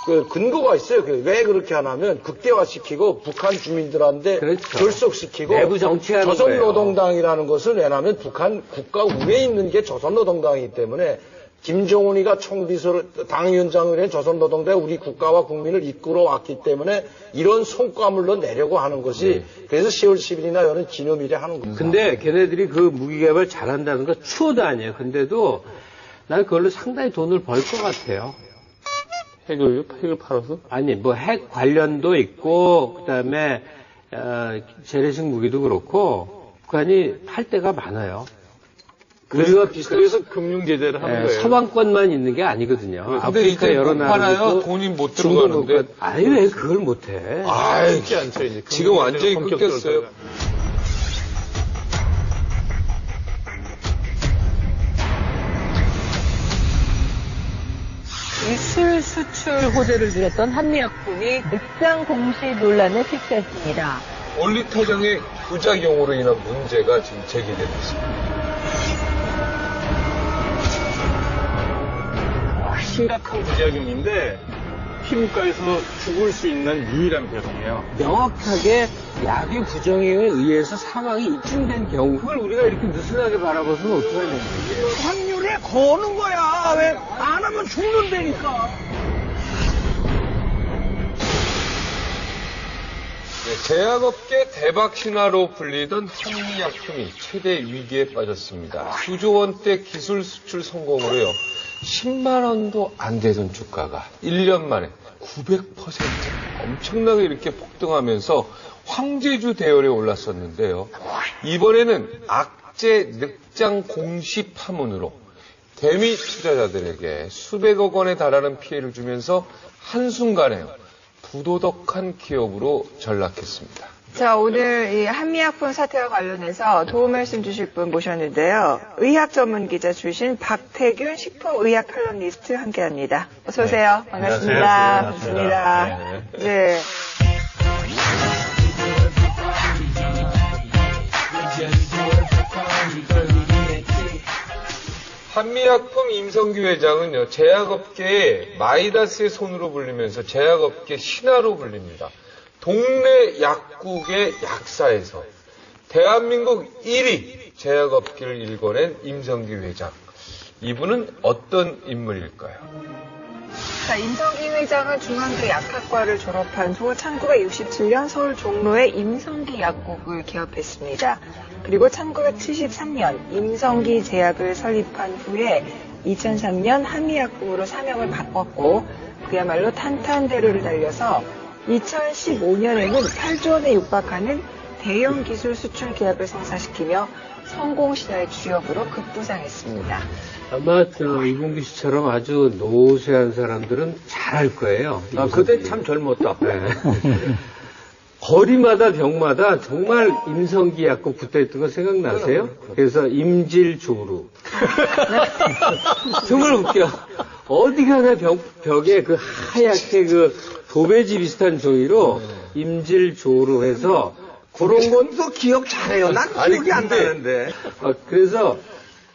그 근거가 있어요. 왜 그렇게 하냐면 극대화시키고 북한 주민들한테 그렇죠. 결속시키고 내부 정치하는 조선노동당이라는 것은 왜냐하면 북한 국가 위에 있는 게 조선노동당이기 때문에 김정은이가 총비서를 당위원장을 해 조선노동당 우리 국가와 국민을 이끌어 왔기 때문에 이런 성과물로 내려고 하는 것이 그래서 10월 10일이나 이런 기념일에 하는 겁니다. 근데 걔네들이 그 무기 개발 잘한다는 거 추호도 아니에요. 근데도 난 그걸로 상당히 돈을 벌 것 같아요. 핵을 팔아서? 아니, 뭐 핵 관련도 있고, 그 다음에, 재래식 무기도 그렇고, 북한이 팔 때가 많아요. 그래서 금융 제재를 하는 거예요. 서방권만 있는 게 아니거든요. 근데 아프리카 이제 여러 못 팔아요? 나라도 돈이 못 중국 들어가는데. 아니 왜 그걸 못해? 쉽지 않죠, 이제. 지금 완전히 본격적으로 끊겼어요. 기술 수출 호재를 누렸던 한미약품이 늑장 공시 논란에 휩싸였습니다. 올리타경의 부작용으로 인한 문제가 지금 제기되고 있습니다. 심각한 부작용인데 피부과에서 죽을 수 있는 유일한 병이에요. 명확하게 약의 부정행위에 의해서 사망이 입증된 경우 그걸 우리가 이렇게 느슨하게 바라봐서는 어떻게 하는 거예요? 확률에 거는 거야. 왜 안 하면 죽는다니까. 제약업계 대박 신화로 불리던 한미약품이 최대 위기에 빠졌습니다. 수조 원대 기술 수출 성공으로요. 10만 원도 안 되던 주가가 1년 만에 900% 엄청나게 이렇게 폭등하면서 황제주 대열에 올랐었는데요. 이번에는 악재 늑장 공시 파문으로 개미 투자자들에게 수백억 원에 달하는 피해를 주면서 한순간에 부도덕한 기업으로 전락했습니다. 자, 오늘 이 한미약품 사태와 관련해서 도움 말씀 주실 분 모셨는데요. 의학 전문 기자 출신 박태균 식품의학 칼럼니스트 함께합니다. 어서 오세요. 네. 반갑습니다. 안녕하세요. 반갑습니다. 네. 한미약품 임성규 회장은요, 제약업계의 마이다스의 손으로 불리면서 제약업계 신화로 불립니다. 동네 약국의 약사에서 대한민국 1위 제약업계를 일궈낸 임성규 회장. 이분은 어떤 인물일까요? 자, 임성기 회장은 중앙대 약학과를 졸업한 후 1967년 서울 종로에 임성기 약국을 개업했습니다. 그리고 1973년 임성기 제약을 설립한 후에 2003년 한미약품으로 사명을 바꿨고 그야말로 탄탄대로를 달려서 2015년에는 8조 원에 육박하는 대형 기술 수출 계약을 성사시키며 성공신화의 주역으로 급부상했습니다. 아마 이봉규 씨처럼 아주 노쇠한 사람들은 잘 알 거예요. 그때 참 젊었다. 네. 거리마다 병마다 정말 임성기 약국 붙어있던 거 생각나세요? 그래서 임질조루. 정말 웃겨. 어디 가나 벽에 그 하얗게 그 도배지 비슷한 종이로 임질조루 해서 그런 것도 기억 잘해요. 난 기억이 안 나는데. 그래서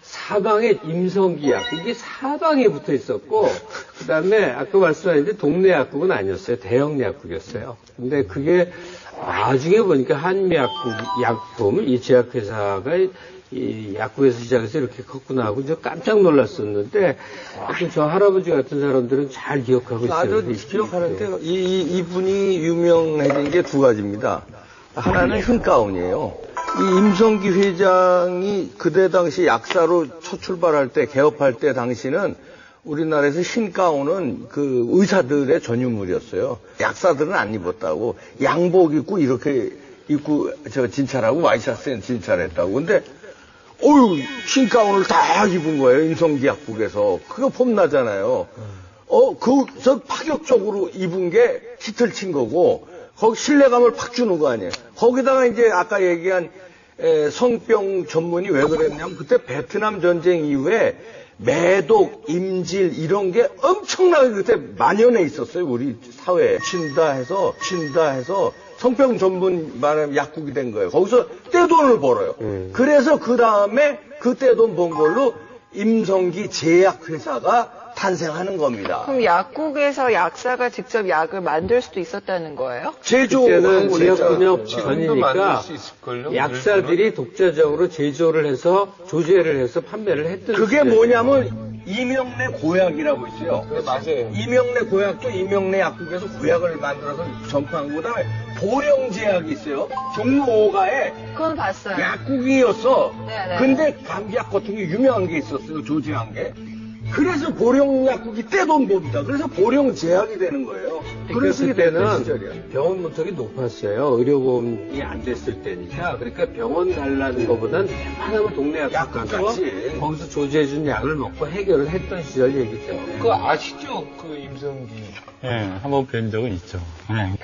사방에 임성기 약국, 이게 사방에 붙어 있었고, 그 다음에 아까 말씀하셨는데 동네 약국은 아니었어요. 대형 약국이었어요. 근데 그게 나중에 보니까 한미약품, 이 제약회사가 이 약국에서 시작해서 이렇게 컸구나 하고 이제 깜짝 놀랐었는데, 하여튼 저 할아버지 같은 사람들은 잘 기억하고 있어요. 나도 기억하는데, 이분이 유명해진 게 두 가지입니다. 하나는 흰 가운이에요. 이 임성기 회장이 그때 당시 약사로 첫 출발할 때, 개업할 때 당시는 우리나라에서 흰 가운은 그 의사들의 전유물이었어요. 약사들은 안 입었다고. 양복 입고 이렇게 입고 진찰하고 와이셔츠에 진찰했다고. 근데 흰 가운을 다 입은 거예요. 임성기 약국에서. 그거 폼나잖아요. 그래서 파격적으로 입은 게 히트를 친 거고, 거기 신뢰감을 팍 주는 거 아니에요. 거기다가 이제 아까 얘기한 성병 전문이 왜 그랬냐면 그때 베트남 전쟁 이후에 매독, 임질 이런 게 엄청나게 그때 만연해 있었어요. 우리 사회에. 친다 해서 성병 전문 말하면 약국이 된 거예요. 거기서 떼돈을 벌어요. 그래서 그 다음에 그 떼돈 번 걸로 임성기 제약회사가 탄생하는 겁니다. 그럼 약국에서 약사가 직접 약을 만들 수도 있었다는 거예요? 그때는 제약분업 지금도 만들 전이니까 수 있을걸요? 약사들이 독자적으로 제조를 해서 조제를 해서 판매를 했던 그게 시절이에요. 뭐냐면 이명래 고약이라고 있어요. 네, 맞아요. 이명래 고약도 이명래 약국에서 고약을 만들어서 전파한 그다음에 보령제약이 있어요. 종로 5가에 그건 봤어요. 약국이었어. 네네. 근데 감기약 같은 게 유명한 게 있었어요. 조제한 게. 그래서 보령 약국이 떼돈 봅니다. 그래서 보령 제약이 되는 거예요. 그래서 그때는 병원 문턱이 높았어요. 의료보험이 안 됐을 때니까. 그러니까 병원 가려는 것보단 웬만하면 동네 약국 가서 거기서 조제해준 약을 먹고 해결을 했던 시절 얘기죠. 그거 아시죠? 그 임성기. 예, 한번 뵌 적은 있죠.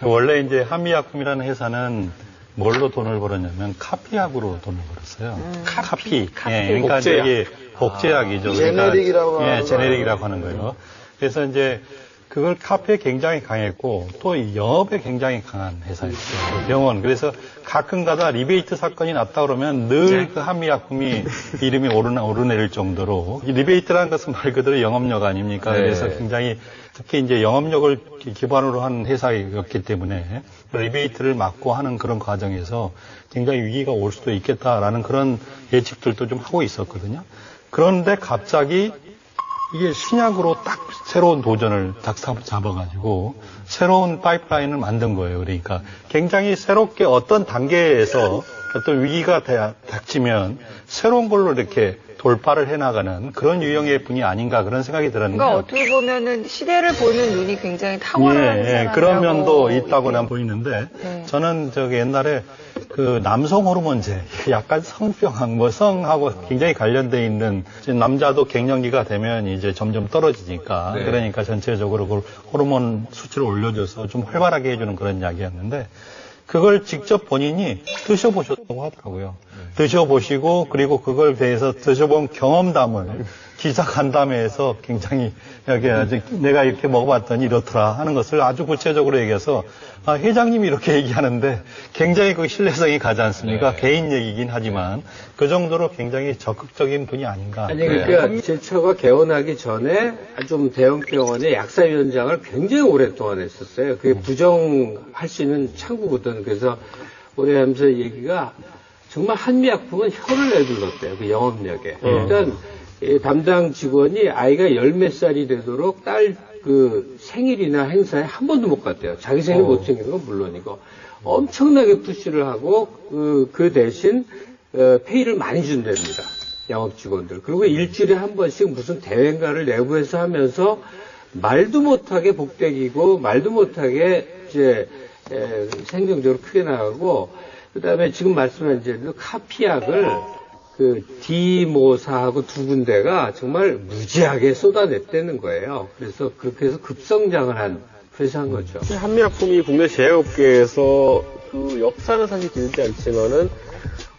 원래 이제 한미약품이라는 회사는 뭘로 돈을 벌었냐면 카피약으로 돈을 벌었어요. 카피. 예, 그러니까 복제약. 이게 복제약이죠. 제네릭이라고 그러니까, 예, 하는 제네릭이라고 하는 거예요. 그래서 이제 그걸 카피에 굉장히 강했고 또 영업에 굉장히 강한 회사였어요. 병원. 그래서 가끔 가다 리베이트 사건이 났다 그러면 늘 그 한미약품이 이름이 오르내릴 정도로 이 리베이트라는 것은 말 그대로 영업력 아닙니까? 그래서 굉장히 특히 이제 영업력을 기반으로 한 회사였기 때문에 리베이트를 막고 하는 그런 과정에서 굉장히 위기가 올 수도 있겠다라는 그런 예측들도 좀 하고 있었거든요. 그런데 갑자기 이게 신약으로 딱 새로운 도전을 딱 잡아가지고 새로운 파이프라인을 만든 거예요. 그러니까 굉장히 새롭게 어떤 단계에서 어떤 위기가 닥치면 새로운 걸로 이렇게 돌파를 해나가는 그런 유형의 분이 아닌가 그런 생각이 들었는데. 그러니까 어떻게 보면은 시대를 보는 눈이 굉장히 탁월한 사람이라고. 그런 면도 있다고 난 보이는데 저는 저기 옛날에 그 남성 호르몬제, 약간 성병, 뭐 성하고 굉장히 관련돼 있는 남자도 갱년기가 되면 이제 점점 떨어지니까 그러니까 전체적으로 그 호르몬 수치를 올려줘서 좀 활발하게 해주는 그런 이야기였는데 그걸 직접 본인이 드셔보셨다고 하더라고요. 드셔보시고 그리고 그걸 대해서 드셔본 경험담을 기사 간담회에서 굉장히 여기 아직 내가 이렇게 먹어봤더니 이렇더라 하는 것을 아주 구체적으로 얘기해서 회장님이 이렇게 얘기하는데 굉장히 그 신뢰성이 가지 않습니까? 개인 얘기긴 하지만 그 정도로 굉장히 적극적인 분이 아닌가. 아니 그러니까 제처가 개원하기 전에 좀 대형 병원의 약사위원장을 굉장히 오랫동안 했었어요. 그게 부정할 수 있는 창구거든. 그래서 오래 하면서 얘기가 정말 한미약품은 혀를 내둘렀대요. 그 영업력에. 그러니까 담당 직원이 아이가 10몇 살이 되도록 딸 그 생일이나 행사에 한 번도 못 갔대요. 자기 생일 못 챙기는 건 물론이고. 엄청나게 푸시를 하고 그 대신 페이를 많이 준답니다. 영업 직원들. 그리고 일주일에 한 번씩 무슨 대회인가를 내부에서 하면서 말도 못하게 복대기고 말도 못하게 이제 생명적으로 크게 나가고 그다음에 지금 말씀하신 대로 카피약을 그 디모사하고 두 군데가 정말 무지하게 쏟아냈다는 거예요. 그래서 그렇게 해서 급성장을 한 회사인 거죠. 한미약품이 국내 제약업계에서 그 역사는 사실 길지 않지만은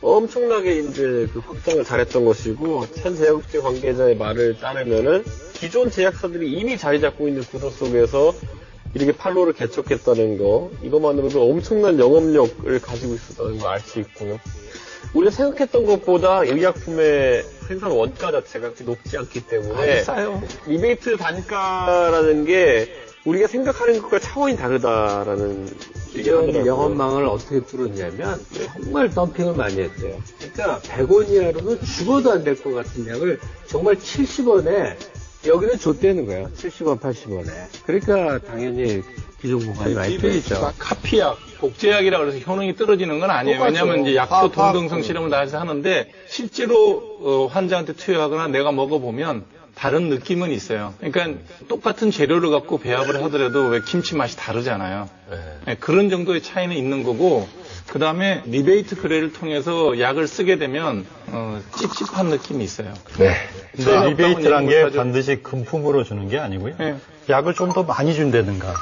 엄청나게 이제 그 확장을 잘했던 것이고 현 제약업체 관계자의 말을 따르면은 기존 제약사들이 이미 자리 잡고 있는 구도 속에서 이렇게 판로를 개척했다는 거 이것만으로도 엄청난 영업력을 가지고 있었다는 걸 알 수 있고요. 우리가 생각했던 것보다 의약품의 생산 원가 자체가 그렇게 높지 않기 때문에 싸요. 리베이트 단가라는 게 우리가 생각하는 것과 차원이 다르다라는 이런 영업망을 어떻게 뚫었냐면 정말 덤핑을 많이 했대요. 그러니까 100원 이하로는 죽어도 안 될 것 같은 약을 정말 70원에 여기는 줬다는 거예요. 70원, 80원에. 그러니까 당연히 기존 공간이 많이 틀리죠. 카피약, 복제약이라고 해서 효능이 떨어지는 건 아니에요. 똑같죠. 왜냐하면 이제 약초 동등성 실험을 다 해서 하는데 실제로 환자한테 투여하거나 내가 먹어보면 다른 느낌은 있어요. 그러니까 똑같은 재료를 갖고 배합을 하더라도 왜 김치 맛이 다르잖아요. 네, 그런 정도의 차이는 있는 거고 그 다음에 리베이트 거래를 통해서 약을 쓰게 되면 찝찝한 느낌이 있어요. 근데 리베이트란 게 반드시 금품으로 주는 게 아니고요. 약을 좀 더 많이 준다든가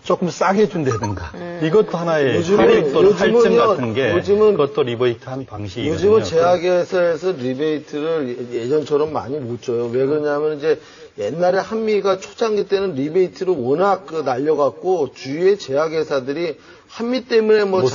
조금 싸게 준다든가 이것도 하나의 할인 또는 할증 같은 게 그것도 리베이트 한 방식이거든요. 요즘은 제약회사에서 리베이트를 예전처럼 많이 못 줘요. 왜 그러냐면 이제 옛날에 한미가 초창기 때는 리베이트를 워낙 날려갖고 주위의 제약회사들이 한미 때문에 뭐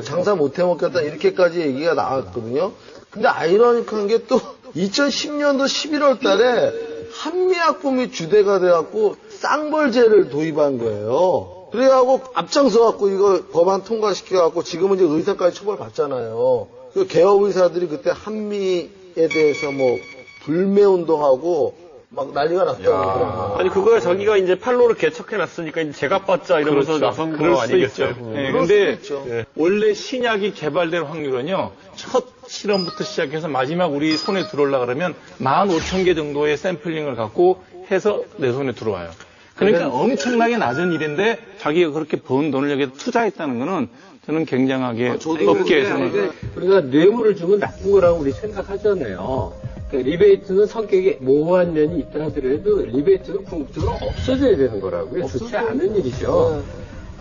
장사 못 해먹겠다 이렇게까지 얘기가 나왔거든요. 근데 아이러니한 게 또 2010년도 11월 달에 한미약품이 주대가 돼갖고 쌍벌제를 도입한 거예요. 그래갖고 앞장서갖고 이거 법안 통과시켜갖고 지금은 이제 의사까지 처벌받잖아요. 그 개업의사들이 그때 한미에 대해서 뭐 불매운동하고 막 난리가 났죠. 아니 그거야 자기가 이제 판로를 개척해놨으니까 이제 제값받자 이러면서 그렇죠. 나선 그럴 거 수도 아니겠어요? 있죠. 네, 근데 원래 신약이 개발될 확률은요, 첫 실험부터 시작해서 마지막 우리 손에 들어올라 그러면 15,000개 정도의 샘플링을 갖고 해서 내 손에 들어와요. 그러니까 엄청나게 낮은 일인데 자기가 그렇게 번 돈을 여기에 투자했다는 거는 저는 굉장하게 업계에서는 우리가 뇌물을 주면 나쁜 거라고 우리 생각하잖아요. 그러니까 리베이트는 성격이 모호한 면이 있다 하더라도 리베이트는 궁극적으로 없어져야 되는 거라고요. 좋지 않은 일이죠.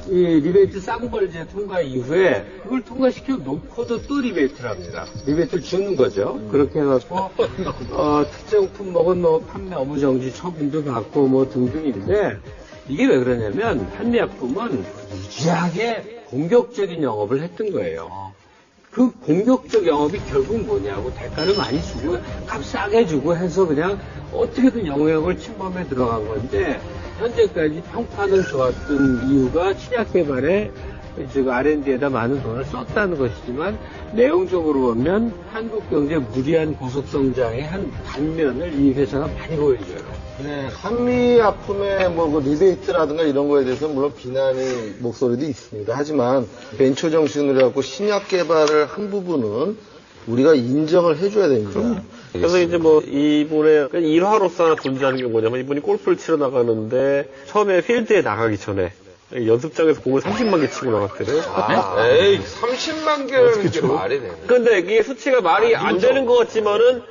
이 리베이트 쌍벌제 통과 이후에 그걸 통과시켜 놓고도 또 리베이트를 합니다. 리베이트를 주는 거죠. 그렇게 해갖고 특정 품목은 뭐 판매 업무 정지 처분도 받고 뭐 등등인데 이게 왜 그러냐면 한미약품은 무지하게 공격적인 영업을 했던 거예요. 그 공격적 영업이 결국 뭐냐고 대가를 많이 주고 값 싸게 주고 해서 그냥 어떻게든 영역을 침범해 들어간 건데 현재까지 평판은 좋았던 이유가 신약 개발에 R&D에다 많은 돈을 썼다는 것이지만 내용적으로 보면 한국 경제 무리한 고속 성장의 한 단면을 이 회사가 많이 보여줘요. 네, 한미약품의 뭐 리베이트라든가 이런 거에 대해서 물론 비난의 목소리도 있습니다. 하지만 벤처 정신으로 해갖고 신약 개발을 한 부분은 우리가 인정을 해줘야 됩니다. 그래서 이제 뭐 이분의 일화로서 하나 존재하는 게 뭐냐면 이분이 골프를 치러 나가는데 처음에 필드에 나가기 전에 연습장에서 공을 30만 개 치고 나갔대요. 에이, 30만 개라는 게 말이 되네. 근데 이게 수치가 말이 안 되는 것 같지만은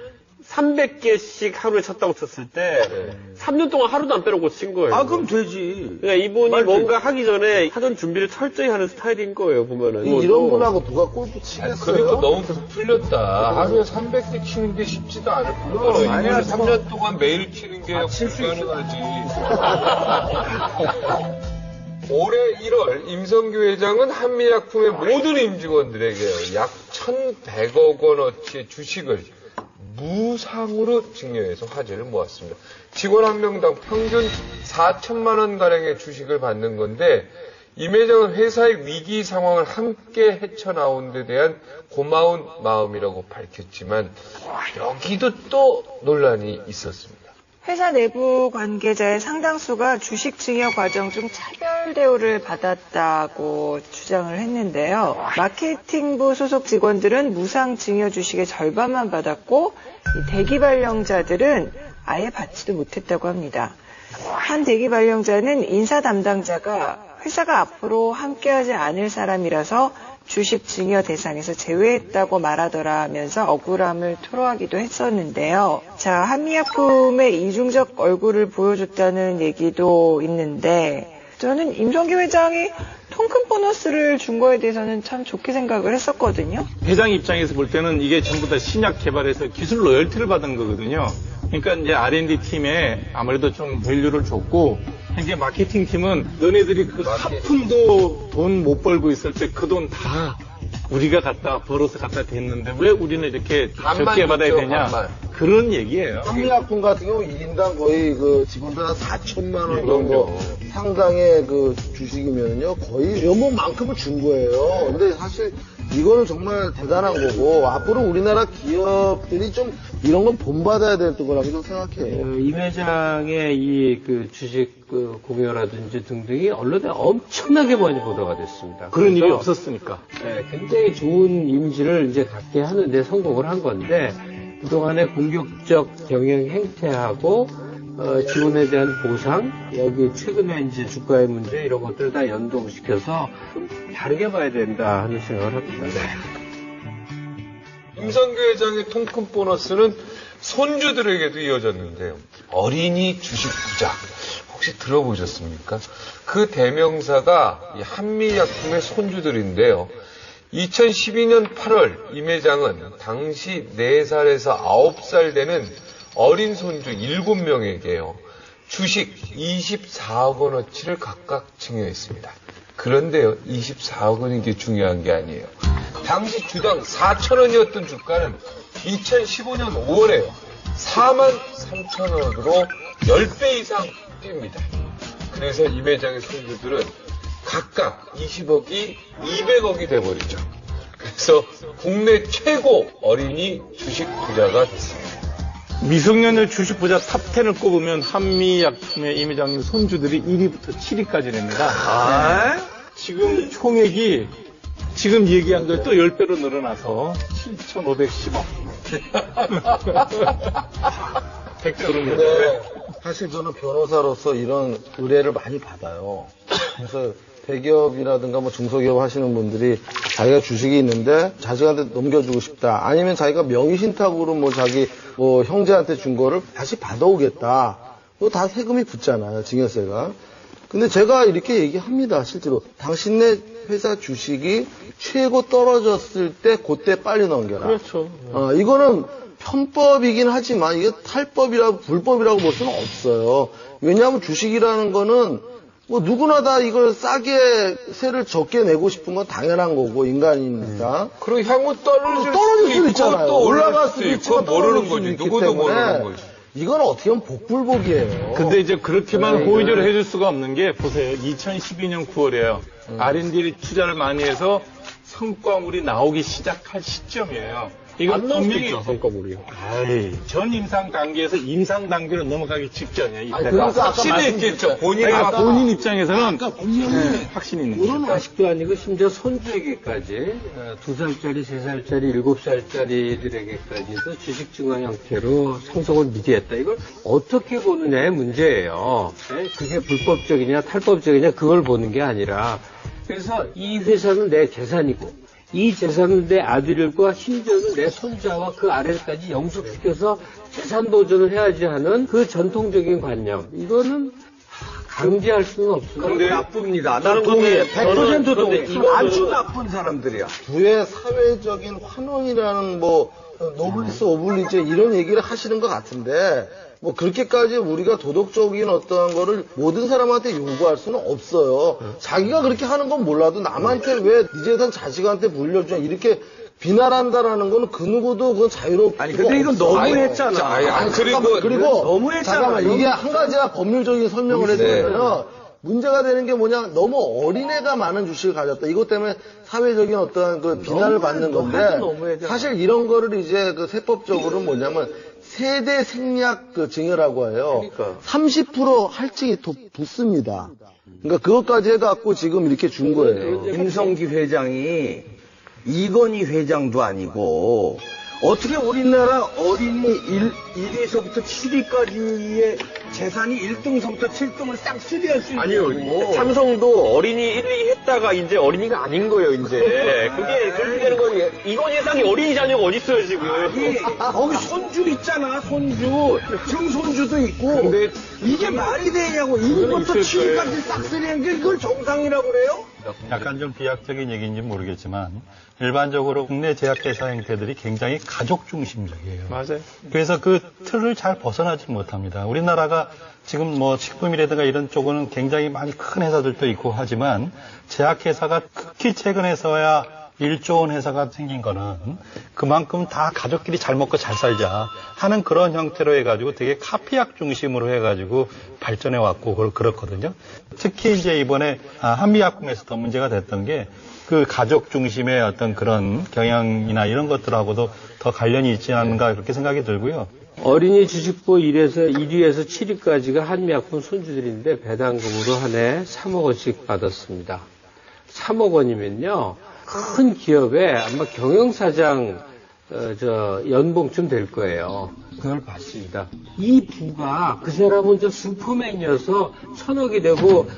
300개씩 하루에 쳤다고 쳤을 때 3년 동안 하루도 안 빼놓고 친 거예요. 아, 그럼 되지. 그러니까 이분이 뭔가 하기 전에 하던 준비를 철저히 하는 스타일인 거예요, 보면은. 이런 분하고 누가 골프 치겠어요? 그러니까 너무 풀렸다. 하루에 300개 치는 게 쉽지도 않을 뿐더러 아니야, 3년 동안 매일 치는 게 불가능하지. 올해 1월 임성규 회장은 한미약품의 모든 임직원들에게 약 1,100억 원어치의 주식을 무상으로 증여해서 화제를 모았습니다. 직원 한 명당 평균 4천만 원가량의 주식을 받는 건데 임 회장은 회사의 위기 상황을 함께 헤쳐나온 데 대한 고마운 마음이라고 밝혔지만 여기도 또 논란이 있었습니다. 회사 내부 관계자의 상당수가 주식 증여 과정 중 차별 대우를 받았다고 주장을 했는데요. 마케팅부 소속 직원들은 무상 증여 주식의 절반만 받았고 이 대기 발령자들은 아예 받지도 못했다고 합니다. 한 대기 발령자는 인사 담당자가 회사가 앞으로 함께하지 않을 사람이라서 주식 증여 대상에서 제외했다고 말하더라면서 억울함을 토로하기도 했었는데요. 자, 한미약품의 이중적 얼굴을 보여줬다는 얘기도 있는데 저는 임성규 회장이 통큰 보너스를 준 거에 대해서는 참 좋게 생각을 했었거든요. 회장 입장에서 볼 때는 이게 전부 다 신약 개발해서 기술 로열티를 받은 거거든요. 그러니까 이제 R&D 팀에 아무래도 좀 밸류를 줬고 현재 마케팅 팀은 너네들이 그 하품도 돈 못 벌고 있을 때 그 돈 다 우리가 벌어서 갖다 댔는데 왜 우리는 이렇게 적게 받아야 되냐 그런 얘기예요. 한미약품 같은 경우 1인당 거의 그 직원들 한 4천만 원 정도 상당의 그 주식이면요 거의 연봉만큼을 준 거예요. 근데 사실 이거는 정말 대단한 거고 앞으로 우리나라 기업들이 좀 이런 건 본받아야 될 거라고 좀 생각해요. 임 회장의 이 그 주식 그 공여라든지 등등이 언론에 엄청나게 많이 보도가 됐습니다. 그런 일이 없었으니까. 네, 굉장히 좋은 이미지를 이제 갖게 하는데 성공을 한 건데 그동안의 공격적 경영 행태하고 직원에 대한 보상, 여기 최근에 이제 주가의 문제 이런 것들을 다 연동시켜서 좀 다르게 봐야 된다 하는 생각을 합니다. 임성규 회장의 통큰 보너스는 손주들에게도 이어졌는데요. 어린이 주식 부자 혹시 들어보셨습니까? 그 대명사가 이 한미약품의 손주들인데요. 2012년 8월 임 회장은 당시 4살에서 9살 되는 어린 손주 7명에게요. 주식 24억 원어치를 각각 증여했습니다. 그런데요, 24억 원인 게 중요한 게 아니에요. 당시 주당 4천 원이었던 주가는 2015년 5월에요. 4만 3천 원으로 10배 이상 뜁니다. 그래서 임 회장의 손주들은 각각 20억이 200억이 돼버리죠. 그래서 국내 최고 어린이 주식 부자가 됐습니다. 미성년자 주식 부자 탑10을 꼽으면 한미약품의 임 회장님 손주들이 1위부터 7위까지랍니다. 지금 총액이 지금 얘기한 거에 또 10배로 늘어나서 7,510억. 100조로 네. 사실 저는 변호사로서 이런 의뢰를 많이 받아요. 그래서 대기업이라든가 뭐 중소기업 하시는 분들이 자기가 주식이 있는데 자식한테 넘겨주고 싶다. 아니면 자기가 명의신탁으로 뭐 자기 뭐 형제한테 준 거를 다시 받아오겠다. 그거 다 세금이 붙잖아요. 증여세가. 근데 제가 이렇게 얘기합니다. 실제로. 당신네 회사 주식이 최고 떨어졌을 때 그때 빨리 넘겨라. 그렇죠. 이거는 편법이긴 하지만 이게 탈법이라고 불법이라고 볼 수는 없어요. 왜냐하면 주식이라는 거는 뭐 누구나 다 이걸 싸게 세를 적게 내고 싶은 건 당연한 거고 인간이니까. 그리고 향후 떨어질 수도 있잖아요. 또 올라갈 수도 있고 모르는 거지. 누구도 모르는 거지. 이건 어떻게 보면 복불복이에요. 근데 이제 그렇게만 호의를 해줄 수가 없는 게 보세요. 2012년 9월이에요. R&D 투자를 많이 해서 성과물이 나오기 시작할 시점이에요. 이건 분명히 성과물이요. 전 임상 단계에서 임상 단계로 넘어가기 직전이에요. 그러니까 확신이 있겠죠. 본인 입장에서는 확신이 있는 거죠. 그건 아직도 아니고 심지어 손주에게까지 2살짜리, 3살짜리, 7살짜리들에게까지도 주식 증화 형태로 상속을 미리했다. 이걸 어떻게 보느냐의 문제예요. 그게 불법적이냐 탈법적이냐 그걸 보는 게 아니라 그래서 이 회사는 내 재산이고 이 재산은 내 아들과 심지어는 내 손자와 그 아래까지 영속시켜서 재산 보존을 해야지 하는 그 전통적인 관념. 이거는 강제할 수는 없어요. 근데 나쁩니다. 나는 동의해. 100% 동의해. 아주 나쁜 사람들이야. 부의 사회적인 환원이라는 뭐 노블리스 오블리제 이런 얘기를 하시는 것 같은데 뭐 그렇게까지 우리가 도덕적인 어떠한 거를 모든 사람한테 요구할 수는 없어요. 자기가 그렇게 하는 건 몰라도 남한테 왜 네 재산 자식한테 물려주냐 이렇게 비난한다라는 거는 그 누구도 그건 자유롭고 아니 근데 이건 너무했잖아. 그리고 너무했잖아. 잠깐만 이게 한 가지가 법률적인 설명을 해주면요. 문제가 되는 게 뭐냐, 너무 어린애가 많은 주식을 가졌다. 이것 때문에 사회적인 어떠한 그 비난을 받는 건데, 사실 이런 거를 이제 그 세법적으로 뭐냐면, 세대 생략 그 증여라고 해요. 그러니까. 30% 할증이 더 붙습니다. 그러니까 그것까지 해갖고 지금 이렇게 준 거예요. 임성기 회장이 이건희 회장도 아니고, 어떻게 우리나라 어린이 1위서부터 7위까지의 재산이 1등서부터 7등을 싹 수리할 수 있는 아니요. 삼성도 어린이 1, 2 했다가 이제 어린이가 아닌 거예요, 이제. 그게 그렇게 되는 거예요. 이건 예상이 어린이 자녀가 어딨어요, 지금. 거기 손주 있잖아, 손주. 증손주도 있고. 근데 이게 말이 되냐고. 1위부터 7위까지 싹 수리한 게 그걸 정상이라고 그래요? 약간 좀 비약적인 얘기인지 모르겠지만 일반적으로 국내 제약회사 형태들이 굉장히 가족 중심적이에요. 맞아요. 그래서 그 틀을 잘 벗어나지 못합니다. 우리나라가 지금 뭐 식품이라든가 이런 쪽은 굉장히 많이 큰 회사들도 있고 하지만 제약회사가 극히 최근에서야 1조 원 회사가 생긴 거는 그만큼 다 가족끼리 잘 먹고 잘 살자 하는 그런 형태로 해가지고 되게 카피약 중심으로 해가지고 발전해 왔고 그렇거든요. 특히 이제 이번에 한미약품에서 더 문제가 됐던 게 그 가족 중심의 어떤 그런 경향이나 이런 것들하고도 더 관련이 있지 않은가 그렇게 생각이 들고요. 어린이 주식부 1위에서 7위까지가 한미약품 손주들인데 배당금으로 한 해 3억 원씩 받았습니다. 3억 원이면요. 큰 기업에 아마 경영사장 연봉쯤 될 거예요. 그걸 받습니다. 이 부가 그 사람은 저 슈퍼맨이어서 1000억이 되고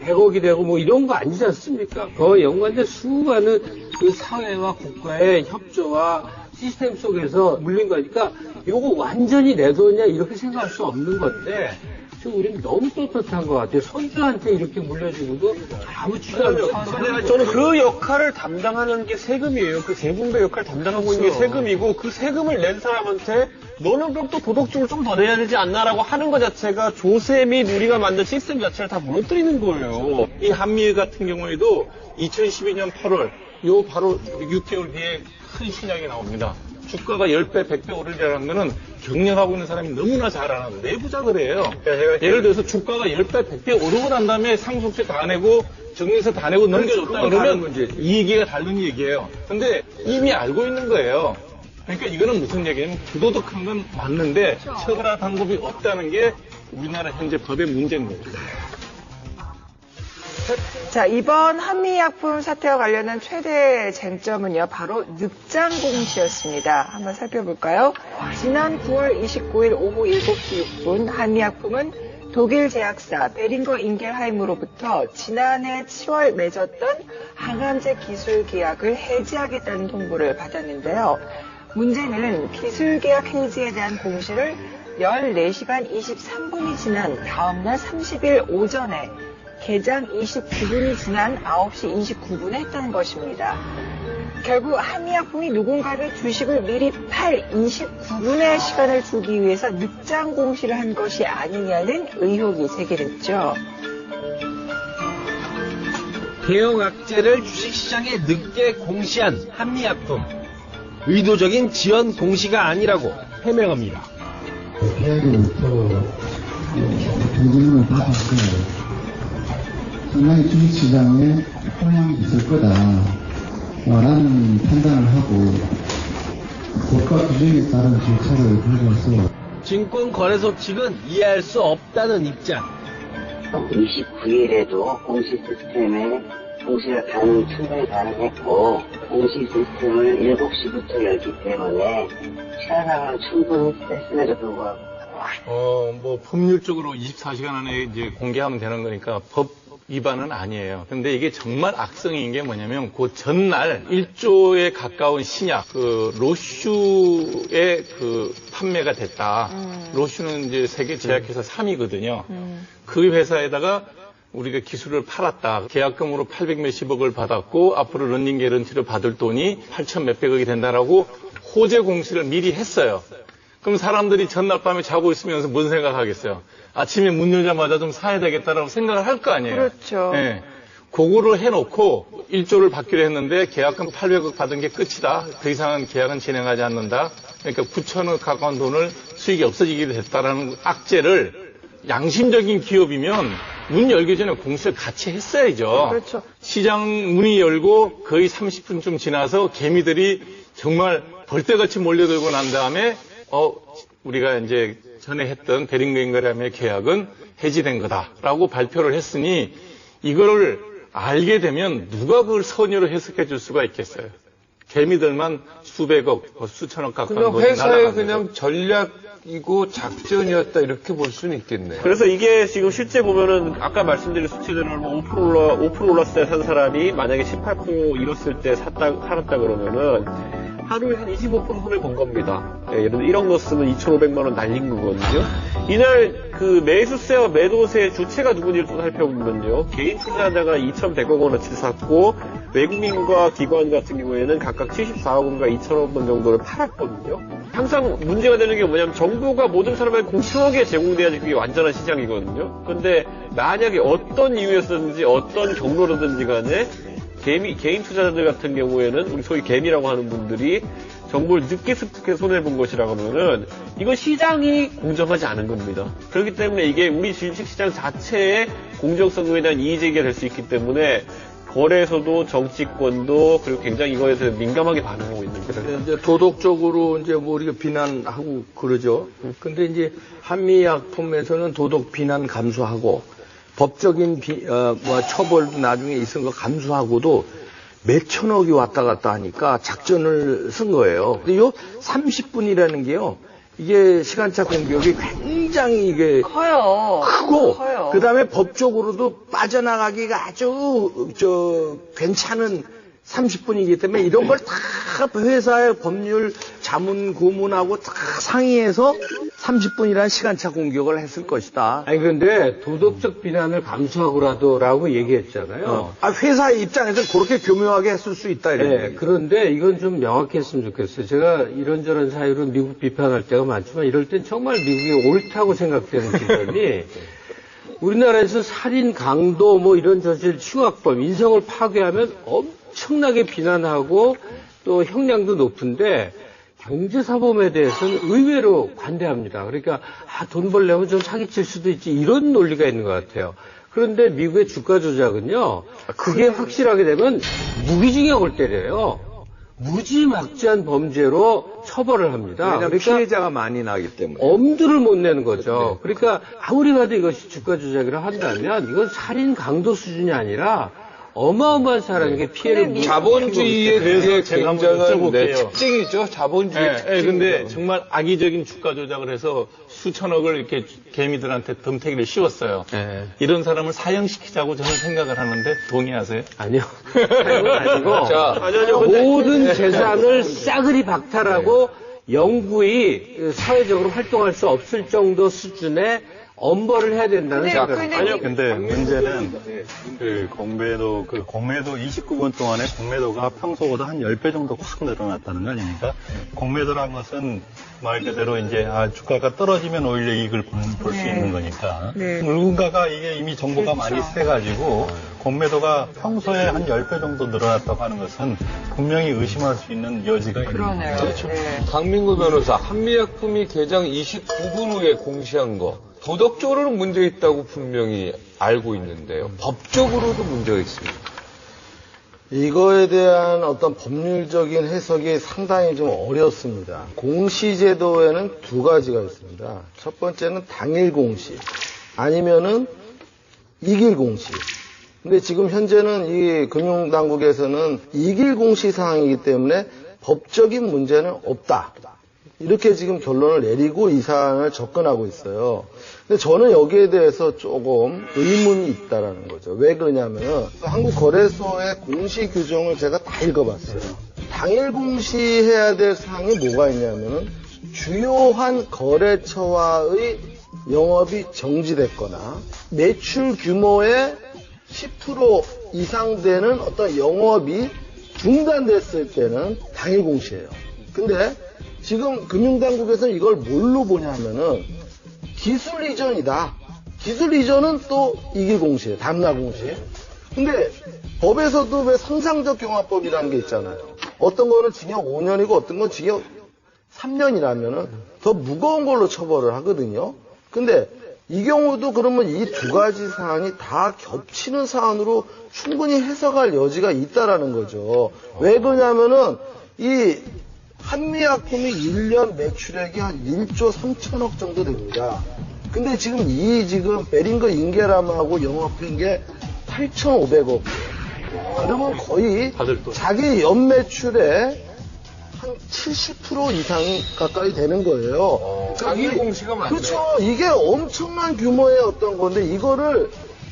100억이 되고 뭐 이런 거 아니지 않습니까? 거의 연관된 수많은 그 사회와 국가의 협조와 시스템 속에서 물린 거니까 이거 완전히 내 돈이야 이렇게 생각할 수 없는 건데 지금 우리는 너무 떳떳한 것 같아요. 손주한테 이렇게 물려주고도 아무 취도 없이 저는 그 역할을 담당하는 게 세금이에요. 그 세분배 역할을 담당하고 있는 게 세금이고 그 세금을 낸 사람한테 너는 그럼 또 도덕적으로 좀 더 내야 되지 않나라고 하는 것 자체가 조세 및 우리가 만든 시스템 자체를 다 무너뜨리는 거예요. 이 한미 같은 경우에도 2012년 8월 요 바로 6개월 뒤에 큰 신약이 나옵니다. 주가가 10배, 100배 오르려는 거는 경영하고 있는 사람이 너무나 잘 아는 내부자 그래요. 예를 들어서 주가가 10배, 100배 오르고 난 다음에 상속세 다 내고 정리세 다 내고 넘겨줬다 그러면 이 얘기가 다른 얘기예요. 근데 이미 알고 있는 거예요. 그러니까 이거는 무슨 얘기냐면 부도덕한 건 맞는데 처벌할 방법이 없다는 게 우리나라 현재 법의 문제인 거죠. 자, 이번 한미약품 사태와 관련한 최대 쟁점은요, 바로 늑장 공시였습니다. 한번 살펴볼까요? 지난 9월 29일 오후 7시 6분 한미약품은 독일 제약사 베링거 인겔하임으로부터 지난해 7월 맺었던 항암제 기술 계약을 해지하겠다는 통보를 받았는데요. 문제는 기술 계약 해지에 대한 공시를 14시간 23분이 지난 다음날 30일 오전에 개장 29분이 지난 9시 29분에 했다는 것입니다. 결국 한미약품이 누군가에게 주식을 미리 팔 29분의 시간을 주기 위해서 늑장 공시를 한 것이 아니냐는 의혹이 제기됐죠. 대형 악재를 주식시장에 늦게 공시한 한미약품. 의도적인 지연 공시가 아니라고 해명합니다. 계약으로부터 정보를 받았고 상당히 주식시장에 혼란이 있을 거다라는 판단을 하고 법과 규정에 따른 절차를 밟아서 증권거래소 측은 이해할 수 없다는 입장. 29일에도 공시 시스템에 공시를 충분히 가능했고 공시 시스템을 7시부터 열기 때문에 시간상으로 충분히 했음에도 불구하고 뭐 법률적으로 24시간 안에 이제 공개하면 되는 거니까 법 위반은 아니에요. 근데 이게 정말 악성인 게 뭐냐면 그 전날 1조에 가까운 신약 로슈의 판매가 됐다. 로슈는 이제 세계 제약회사 3위거든요. 그 회사에다가 우리가 기술을 팔았다. 계약금으로 800 몇십억을 받았고 앞으로 런닝 개런티를 받을 돈이 8천 몇백억이 된다라고 호재 공시를 미리 했어요. 그럼 사람들이 전날 밤에 자고 있으면서 뭔 생각하겠어요? 아침에 문 열자마자 좀 사야 되겠다라고 생각을 할 거 아니에요. 그렇죠. 네. 그거를 해놓고 1조를 받기로 했는데 계약금 800억 받은 게 끝이다. 더 이상은 계약은 진행하지 않는다. 그러니까 9천억 가까운 돈을 수익이 없어지게 됐다라는 악재를 양심적인 기업이면 문 열기 전에 공시를 같이 했어야죠. 그렇죠. 시장 문이 열고 거의 30분쯤 지나서 개미들이 정말 벌떼같이 몰려들고 난 다음에 우리가 이제 전에 했던 베링거 인겔하임의 계약은 해지된 거다라고 발표를 했으니 이거를 알게 되면 누가 그걸 선의로 해석해 줄 수가 있겠어요. 개미들만 수백억, 수천억 가까운 그냥 돈이 회사의 날아가는 그냥 거죠. 전략이고 작전이었다 이렇게 볼 수는 있겠네요. 그래서 이게 지금 실제 보면은 아까 말씀드린 수치대로 5% 올랐을 때 산 사람이 만약에 18% 잃었을 때 살았다 그러면은 하루에 한 25% 손해 본 겁니다. 예, 예를 들어 1억 넣었으면 2,500만 원 날린 거거든요. 이날 그 매수세와 매도세의 주체가 누군지를 또 살펴보면요. 개인 투자자가 2,100억 원어치 샀고 외국인과 기관 같은 경우에는 각각 74억 원과 2천억 원 정도를 팔았거든요. 항상 문제가 되는 게 뭐냐면 정보가 모든 사람에게 공평하게 제공돼야지 그게 완전한 시장이거든요. 근데 만약에 어떤 이유였든지 어떤 경로로든지 간에 개인 투자자들 같은 경우에는 우리 소위 개미라고 하는 분들이 정보를 늦게 습득해 손해본 것이라 그러면은 이건 시장이 공정하지 않은 겁니다. 그렇기 때문에 이게 우리 주식시장 자체의 공정성에 대한 이의제기가 될 수 있기 때문에 거래소도 정치권도 그리고 굉장히 이거에 대해서 민감하게 반응하고 있는 거예요. 이제 도덕적으로 이제 뭐 우리가 비난하고 그러죠. 근데 이제 한미약품에서는 도덕 비난 감수하고 법적인 처벌도 나중에 있은 거 감수하고도 몇천억이 왔다 갔다 하니까 작전을 쓴 거예요. 근데 요 30분이라는 게요. 이게 시간차 공격이 굉장히 이게 커요. 크고 커요. 그다음에 법적으로도 빠져나가기가 아주 괜찮은 30분이기 때문에 이런 걸 다 회사의 법률 자문 고문하고 다 상의해서 30분이라는 시간차 공격을 했을 것이다. 아니 근데 도덕적 비난을 감수하고라도라고 얘기했잖아요. 회사 입장에서 그렇게 교묘하게 했을 수 있다. 네, 그런데 이건 좀 명확했으면 좋겠어요. 제가 이런저런 사유로 미국 비판할 때가 많지만 이럴 땐 정말 미국이 옳다고 생각되는 지점이 우리나라에서 살인, 강도, 뭐 이런 저질 흉악범, 인성을 파괴하면 엄청나게 비난하고 또 형량도 높은데 경제사범에 대해서는 의외로 관대합니다. 그러니까 돈 벌려면 좀 사기칠 수도 있지 이런 논리가 있는 것 같아요. 그런데 미국의 주가 조작은요. 그게 확실하게 되면 무기징역을 때려요. 무지막지한 범죄로 처벌을 합니다. 왜냐하면 그러니까 피해자가 많이 나기 때문에. 엄두를 못 내는 거죠. 그러니까 아무리 봐도 이것이 주가 조작이라 한다면 이건 살인 강도 수준이 아니라 어마어마한 사람에게 피해를 자본주의의 그래서 제가 한번 굉장한 여쭤볼게요. 특징이죠. 자본주의 특징. 근데 정말 악의적인 주가 조작을 해서 수천억을 이렇게 개미들한테 덤태기를 씌웠어요. 이런 사람을 사형시키자고 저는 생각을 하는데 동의하세요? 아니요. 사형은 아니고 자, 모든 재산을 싸그리 박탈하고 영구히 사회적으로 활동할 수 없을 정도 수준의 엄벌을 해야 된다는 생각입니다. 아니요, 근데 문제는 그 공매도 29분 동안에 공매도가 평소보다 한 10배 정도 확 늘어났다는 거 아닙니까? 공매도란 것은 말 그대로 이제 주가가 떨어지면 오히려 이익을 볼 수 있는 거니까. 누군가가 이게 이미 정보가 많이 세가지고 공매도가 평소에 한 10배 정도 늘어났다고 하는 것은 분명히 의심할 수 있는 여지가 있는 거죠. 그렇죠. 강민구 변호사, 한미약품이 개장 29분 후에 공시한 거. 도덕적으로는 문제 있다고 분명히 알고 있는데요. 법적으로도 문제가 있습니다. 이거에 대한 어떤 법률적인 해석이 상당히 좀 어렵습니다. 공시제도에는 두 가지가 있습니다. 첫 번째는 당일 공시, 아니면은 이길 공시. 근데 지금 현재는 이 금융당국에서는 이길 공시 사항이기 때문에 법적인 문제는 없다. 이렇게 지금 결론을 내리고 이 사안을 접근하고 있어요. 근데 저는 여기에 대해서 조금 의문이 있다라는 거죠. 왜 그러냐면은 한국거래소의 공시 규정을 제가 다 읽어봤어요. 당일 공시해야 될 사항이 뭐가 있냐면은 주요한 거래처와의 영업이 정지됐거나 매출 규모의 10% 이상 되는 어떤 영업이 중단됐을 때는 당일 공시예요. 근데 지금 금융당국에서는 이걸 뭘로 보냐면은 기술 이전이다. 기술 이전은 또 이길 공시예요. 담납 공시. 근데 법에서도 왜 상상적 경화법이라는 게 있잖아요. 어떤 거는 징역 5년이고 어떤 건 징역 3년이라면은 더 무거운 걸로 처벌을 하거든요. 근데 이 경우도 그러면 이 두 가지 사안이 다 겹치는 사안으로 충분히 해석할 여지가 있다라는 거죠. 왜 그러냐면은 이 한미약품이 1년 매출액이 한 1조 3천억 정도 됩니다. 근데 지금 베링거 인게람하고 영업한 게 8,500억. 그러면 거의 자기 연매출의 한 70% 이상이 가까이 되는 거예요. 당일 공시가 많네. 그렇죠. 이게 엄청난 규모의 어떤 건데 이거를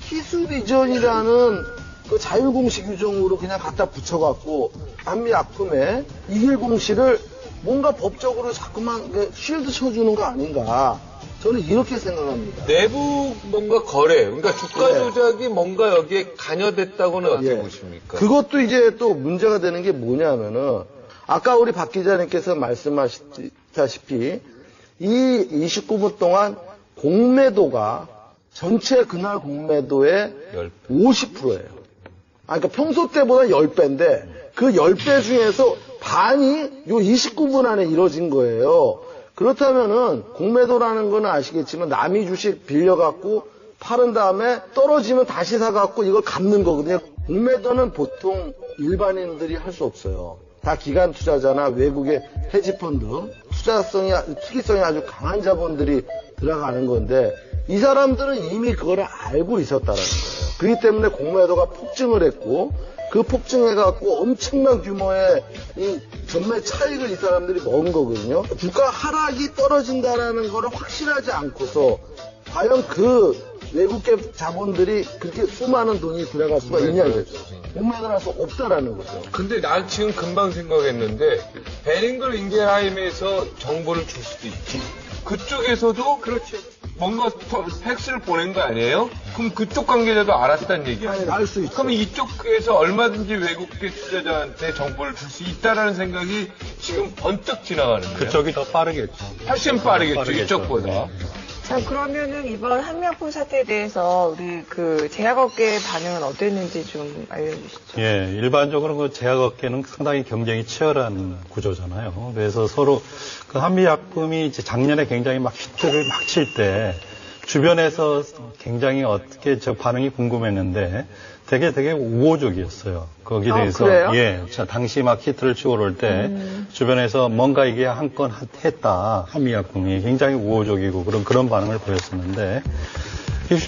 기술 이전이라는 그 자율공시 규정으로 그냥 갖다 붙여갖고 한미약품에 이길 공시를 뭔가 법적으로 자꾸만 쉴드 쳐주는 거 아닌가. 저는 이렇게 생각합니다. 내부 뭔가 거래, 그러니까 주가 조작이 뭔가 여기에 관여됐다고는 어떻게 보십니까? 그것도 이제 또 문제가 되는 게 뭐냐면은 아까 우리 박 기자님께서 말씀하셨다시피 이 29분 동안 공매도가 전체 그날 공매도의 50%예요. 그러니까 평소 때보다 10배인데 그 10배 중에서 반이 요 29분 안에 이루어진 거예요. 그렇다면은 공매도라는 거는 아시겠지만 남이 주식 빌려갖고 팔은 다음에 떨어지면 다시 사갖고 이걸 갚는 거거든요. 공매도는 보통 일반인들이 할 수 없어요. 다 기관 투자자나 외국의 헤지펀드, 투기성이 아주 강한 자본들이 들어가는 건데 이 사람들은 이미 그걸 알고 있었다는 거예요. 그렇기 때문에 공매도가 폭증을 했고 그 폭증해갖고 엄청난 규모의 이 전매 차익을 이 사람들이 먹은 거거든요. 주가 하락이 떨어진다라는 거를 확실하지 않고서 과연 그 외국계 자본들이 그렇게 수많은 돈이 들어갈 수가 있냐 이거죠. 공매도라서 없다라는 거죠. 근데 난 지금 금방 생각했는데 베링거 인게라임에서 정보를 줄 수도 있지. 그쪽에서도 그렇지. 뭔가 팩스를 보낸 거 아니에요? 그럼 그쪽 관계자도 알았다는 얘기야? 아니, 알 수 있죠. 그러면 이쪽에서 얼마든지 외국계 투자자한테 정보를 줄 수 있다라는 생각이 지금 번뜩 지나가는 거예요. 그쪽이 더 빠르겠죠. 훨씬 빠르겠죠, 이쪽보다. 네. 자, 그러면은 이번 한미약품 사태에 대해서 우리 그 제약업계의 반응은 어땠는지 좀 알려주시죠. 예, 일반적으로 그 제약업계는 상당히 경쟁이 치열한 구조잖아요. 그래서 서로 그 한미약품이 이제 작년에 굉장히 막 히트를 막 칠 때 주변에서 굉장히 어떻게 저 반응이 궁금했는데 되게 우호적이었어요. 거기에 대해서. 그래요? 예. 자, 당시 막 히트를 치고 오를 때 주변에서 뭔가 이게 한 건 했다. 한미약품이 굉장히 우호적이고 그런 반응을 보였었는데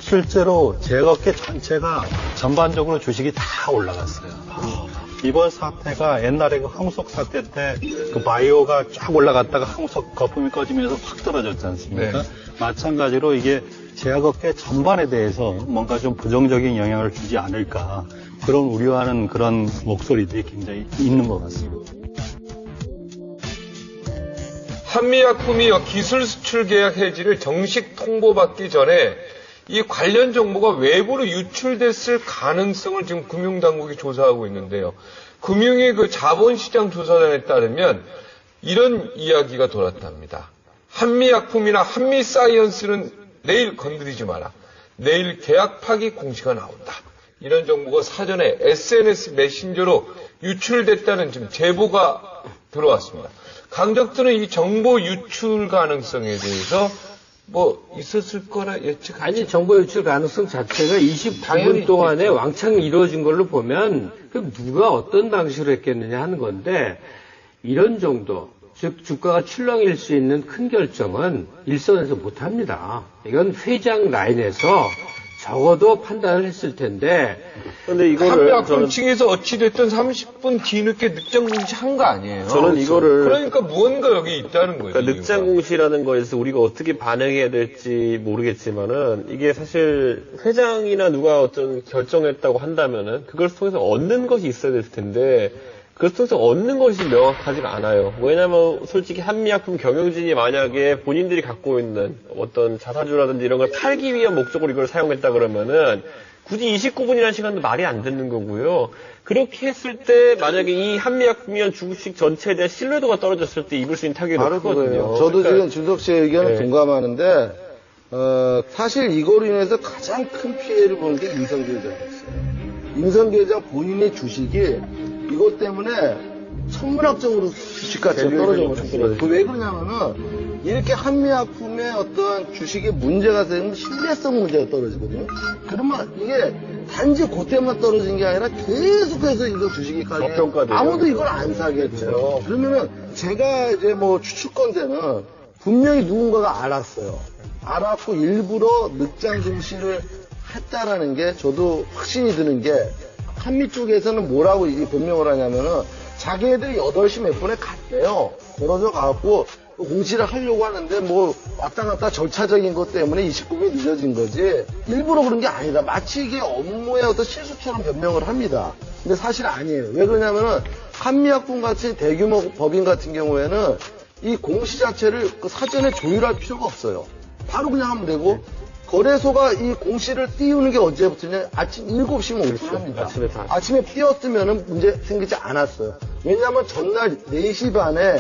실제로 제어업계 전체가 전반적으로 주식이 다 올라갔어요. 이번 사태가 옛날에 그 황우석 사태 때 그 바이오가 쫙 올라갔다가 황우석 거품이 꺼지면서 확 떨어졌지 않습니까? 네. 마찬가지로 이게 제약업계 전반에 대해서 뭔가 좀 부정적인 영향을 주지 않을까 그런 우려하는 그런 목소리들이 굉장히 있는 것 같습니다. 한미약품이 기술 수출 계약 해지를 정식 통보받기 전에 이 관련 정보가 외부로 유출됐을 가능성을 지금 금융당국이 조사하고 있는데요. 금융의 그 자본시장 조사단에 따르면 이런 이야기가 돌았답니다. 한미약품이나 한미사이언스는 내일 건드리지 마라. 내일 계약 파기 공시가 나온다. 이런 정보가 사전에 SNS 메신저로 유출됐다는 지금 제보가 들어왔습니다. 강적들은 이 정보 유출 가능성에 대해서 뭐 있었을 거라 예측하죠. 아니 정보 유출 가능성 자체가 29분 동안에 왕창 이루어진 걸로 보면 그럼 누가 어떤 방식으로 했겠느냐 하는 건데 이런 정도 즉 주가가 출렁일 수 있는 큰 결정은 일선에서 못합니다. 이건 회장 라인에서 적어도 판단을 했을 텐데 근데 이거를 한미약품 층에서 어찌됐든 30분 뒤늦게 늑장 공시한 거 아니에요? 저는 이거를 그러니까 무언가 여기 있다는 거예요. 그러니까 늑장 공시라는 거에서 우리가 어떻게 반응해야 될지 모르겠지만은 이게 사실 회장이나 누가 어떤 결정했다고 한다면은 그걸 통해서 얻는 것이 있어야 될 텐데 그걸 통해서 얻는 것이 명확하지가 않아요. 왜냐면 솔직히 한미약품 경영진이 만약에 본인들이 갖고 있는 어떤 자사주라든지 이런 걸 팔기 위한 목적으로 이걸 사용했다 그러면은 굳이 29분이라는 시간도 말이 안 되는 거고요. 그렇게 했을 때 만약에 이 한미약품이란 주식 전체에 대한 신뢰도가 떨어졌을 때 입을 수 있는 타격이 바로 크거든요. 그거예요. 저도 그러니까, 지금 준석 씨의 의견을 네. 동감하는데 사실 이거로 인해서 가장 큰 피해를 보는 게 임성계좌였어요. 임성계좌 본인의 주식이 이것 때문에 천문학적으로 주식 가치가 떨어져버렸어요. 왜 그러냐면은 이렇게 한미약품의 어떤 주식에 문제가 생기면 신뢰성 문제가 떨어지거든요. 그러면 이게 단지 그때만 떨어진 게 아니라 계속해서 이거 주식이 가게 아무도 이걸 안 사겠죠. 그러면은 제가 이제 뭐 추측건대는 분명히 누군가가 알았어요. 알았고 일부러 늑장 증시를 했다라는 게 저도 확신이 드는 게 한미 쪽에서는 뭐라고 이게 변명을 하냐면은 자기네들이 8시 몇 분에 갔대요. 걸어서 가갖고 공시를 하려고 하는데 뭐 왔다 갔다 절차적인 것 때문에 29분이 늦어진 거지 일부러 그런 게 아니다. 마치 이게 업무의 어떤 실수처럼 변명을 합니다. 근데 사실 아니에요. 왜 그러냐면은 한미약품 같은 대규모 법인 같은 경우에는 이 공시 자체를 그 사전에 조율할 필요가 없어요. 바로 그냥 하면 되고 거래소가 이 공시를 띄우는 게 언제부터냐? 아침 7시면 오픈합니다. 아침에 띄웠으면 문제 생기지 않았어요. 왜냐하면 전날 4시 반에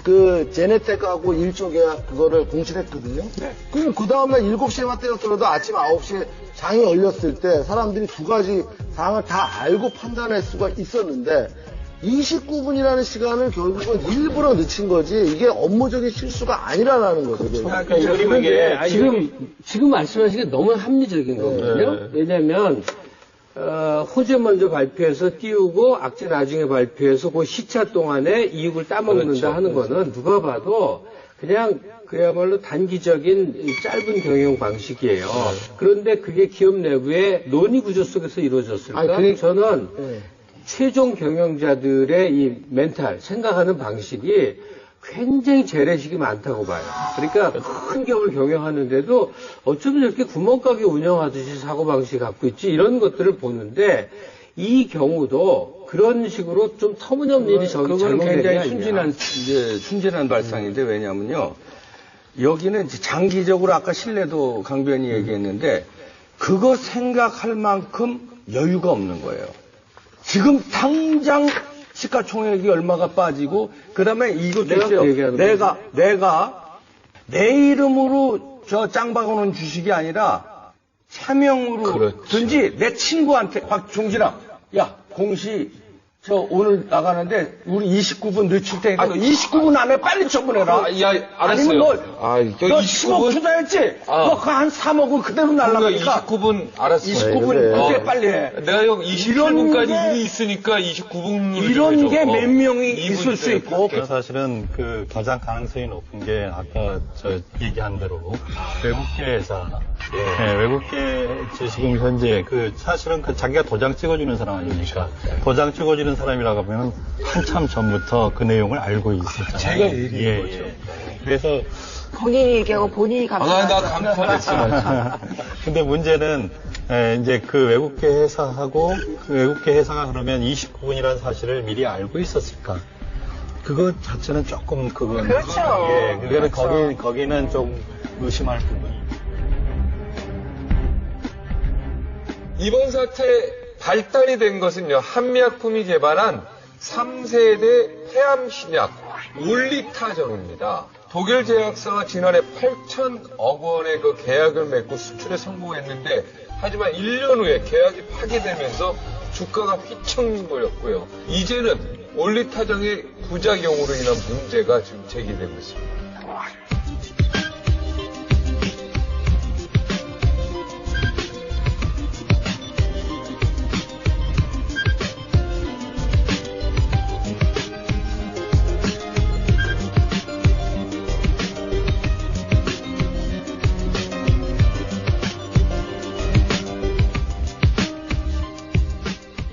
그 제네텍하고 일쪽에 그거를 공시를 했거든요. 그럼 그 다음날 7시에만 띄웠더라도 아침 9시에 장이 열렸을 때 사람들이 두 가지 사항을 다 알고 판단할 수가 있었는데 29분이라는 시간을 결국은 일부러 늦춘 거지 이게 업무적인 실수가 아니라는 거죠. 그러니까 이게 지금 말씀하신 게 너무 합리적인 거거든요. 왜냐하면 호재 먼저 발표해서 띄우고 악재 나중에 발표해서 그 시차 동안에 이익을 따먹는다 하는 거는 누가 봐도 그냥 그야말로 단기적인 짧은 경영 방식이에요. 그런데 그게 기업 내부의 논의 구조 속에서 이루어졌을까? 저는 최종 경영자들의 이 멘탈, 생각하는 방식이 굉장히 재래식이 많다고 봐요. 그러니까 큰 기업을 경영하는데도 어쩌면 이렇게 구멍가게 운영하듯이 사고방식 갖고 있지 이런 것들을 보는데 이 경우도 그런 식으로 좀 터무니없는 일이 그건 굉장히 순진한 발상인데 왜냐면요. 여기는 이제 장기적으로 아까 신뢰도 강변이 얘기했는데 그거 생각할 만큼 여유가 없는 거예요. 지금 당장 시가총액이 얼마가 빠지고 그다음에 이것도 있어요. 내가 내 이름으로 저 짱 박아놓은 주식이 아니라 차명으로 든지 내 친구한테 박종진아 야 공시 저 오늘 나가는데 우리 29분 늦출 테니까 너 29분 안에 빨리 처분해라. 야, 알았어요. 아니면 너 10억 투자했지? 너 그거 한 3억은 그대로 날라가니까. 29분 알았어. 29분 그때 빨리 해. 내가 형 27분까지 일이 있으니까 29분으로 이런 게 몇 명이 있을 수 있고. 사실은 그 가장 가능성이 높은 게 아까 저 얘기한 대로 외국계 회사, 외국계 지금 현재 그 사실은 그 자기가 도장 찍어주는 사람 아닙니까? 도장 찍어주는 사람이라고 하면 한참 전부터 그 내용을 알고 있었잖아요. 제가 얘기한 거죠. 그래서 본인이 얘기하고 본인이 감탄하죠. 나 감탄했어. 근데 문제는 이제 그 외국계 회사하고 그 외국계 회사가 그러면 29분이라는 사실을 미리 알고 있었을까? 그것 자체는 조금 그건 그렇죠. 그거는 그렇죠. 거기는 좀 의심할 부분이. 이번 사태 발단이 된 것은요, 한미약품이 개발한 3세대 폐암 신약 올리타정입니다. 독일 제약사와 지난해 8천억 원의 그 계약을 맺고 수출에 성공했는데, 하지만 1년 후에 계약이 파기되면서 주가가 휘청거렸고요. 이제는 올리타정의 부작용으로 인한 문제가 지금 제기되고 있습니다.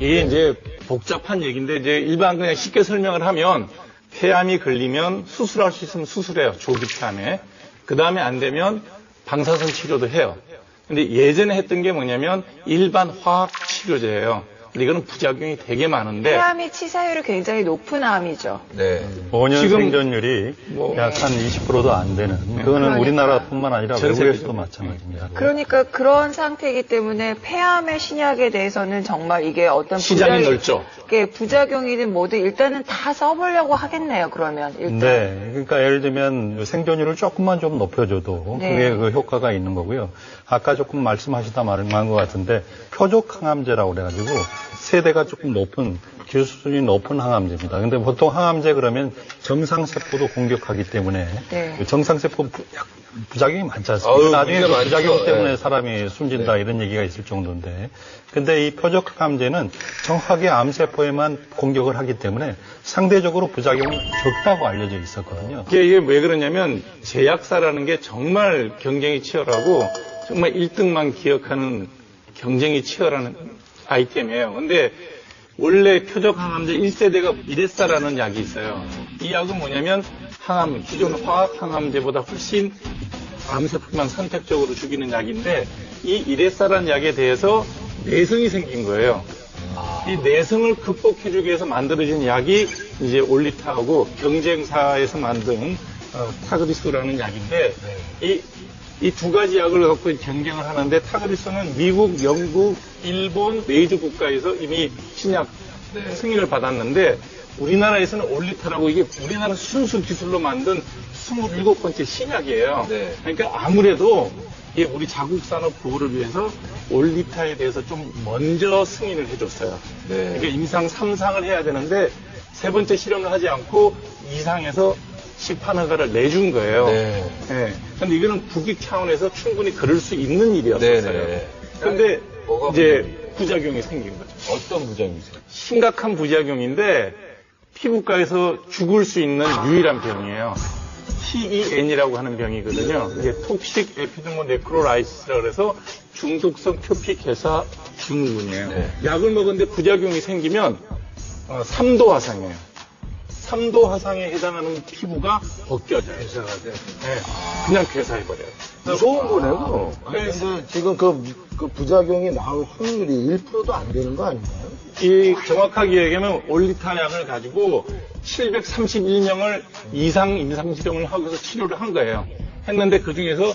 이게 이제 복잡한 얘기인데, 이제 일반 그냥 쉽게 설명을 하면, 폐암이 걸리면 수술할 수 있으면 수술해요. 조기 폐암에. 그 다음에 안 되면 방사선 치료도 해요. 근데 예전에 했던 게 뭐냐면 일반 화학 치료제예요. 근데 이거는 부작용이 되게 많은데. 폐암이 치사율이 굉장히 높은 암이죠. 네. 5년 지금 생존율이 약 한 20%도 안 되는. 그거는 그러니까. 우리나라뿐만 아니라 전 외국에서도 마찬가지입니다. 그러니까 그런 상태이기 때문에 폐암의 신약에 대해서는 정말 이게 어떤 시장이 넓죠. 부작용이든 뭐든 일단은 다 써보려고 하겠네요. 그러면 일단. 네, 그러니까 예를 들면 생존율을 조금만 좀 높여줘도 네. 그게 그 효과가 있는 거고요. 아까 조금 말씀하시다 말한 것 같은데 표적 항암제라고 그래가지고 세대가 조금 높은 기술수준이 높은 항암제입니다. 근데 보통 항암제 그러면 정상세포도 공격하기 때문에 네. 정상세포 부작용이 많지 않습니까? 나중에 그 많죠. 부작용 때문에 네. 사람이 숨진다 이런 얘기가 있을 정도인데, 근데 이 표적 항암제는 정확하게 암세포에만 공격을 하기 때문에 상대적으로 부작용이 적다고 알려져 있었거든요. 이게 왜 그러냐면 제약사라는 게 정말 경쟁이 치열하고 정말 1등만 기억하는 경쟁이 치열한 아이템이에요. 근데 원래 표적 항암제 1세대가 이레사라는 약이 있어요. 이 약은 뭐냐면 항암, 기존 화학 항암제보다 훨씬 암세포만 선택적으로 죽이는 약인데, 이 이레사라는 약에 대해서 내성이 생긴 거예요. 이 내성을 극복해주기 위해서 만들어진 약이 이제 올리타하고 경쟁사에서 만든 타그리스라는 약인데, 이 두 가지 약을 갖고 경쟁을 하는데, 타그리스는 미국, 영국, 일본, 메이저 국가에서 이미 신약 승인을 받았는데, 우리나라에서는 올리타라고, 이게 우리나라 순수 기술로 만든 27번째 신약이에요. 네. 그러니까 아무래도 이게 우리 자국 산업 보호를 위해서 올리타에 대해서 좀 먼저 승인을 해줬어요. 네. 그러니까 임상 3상을 해야 되는데 세 번째 실험을 하지 않고 2상에서 시판 허가를 내준 거예요. 네. 네. 근데 이거는 국익 차원에서 충분히 그럴 수 있는 일이었어요. 네. 근데 뭐가 이제 부작용이 생긴 거죠. 어떤 부작용이세요? 심각한 부작용인데 피부과에서 죽을 수 있는 유일한 병이에요. TEN이라고 하는 병이거든요. 이게 톡식 에피드모 네크로라이시스라고 해서 중독성 표피 개사 증후군이에요. 네. 약을 먹었는데 부작용이 생기면 3도 화상이에요. 3도 화상에 해당하는 피부가 벗겨져요. 회사가 돼. 네. 그냥 괴사해버려요. 무서운 거네요. 근데 지금 그 부작용이 나올 확률이 1%도 안 되는 거 아닌가요? 이 정확하게 얘기하면 올리타 약을 가지고 731명을 이상 임상실험을 하고서 치료를 한 거예요. 했는데 그 중에서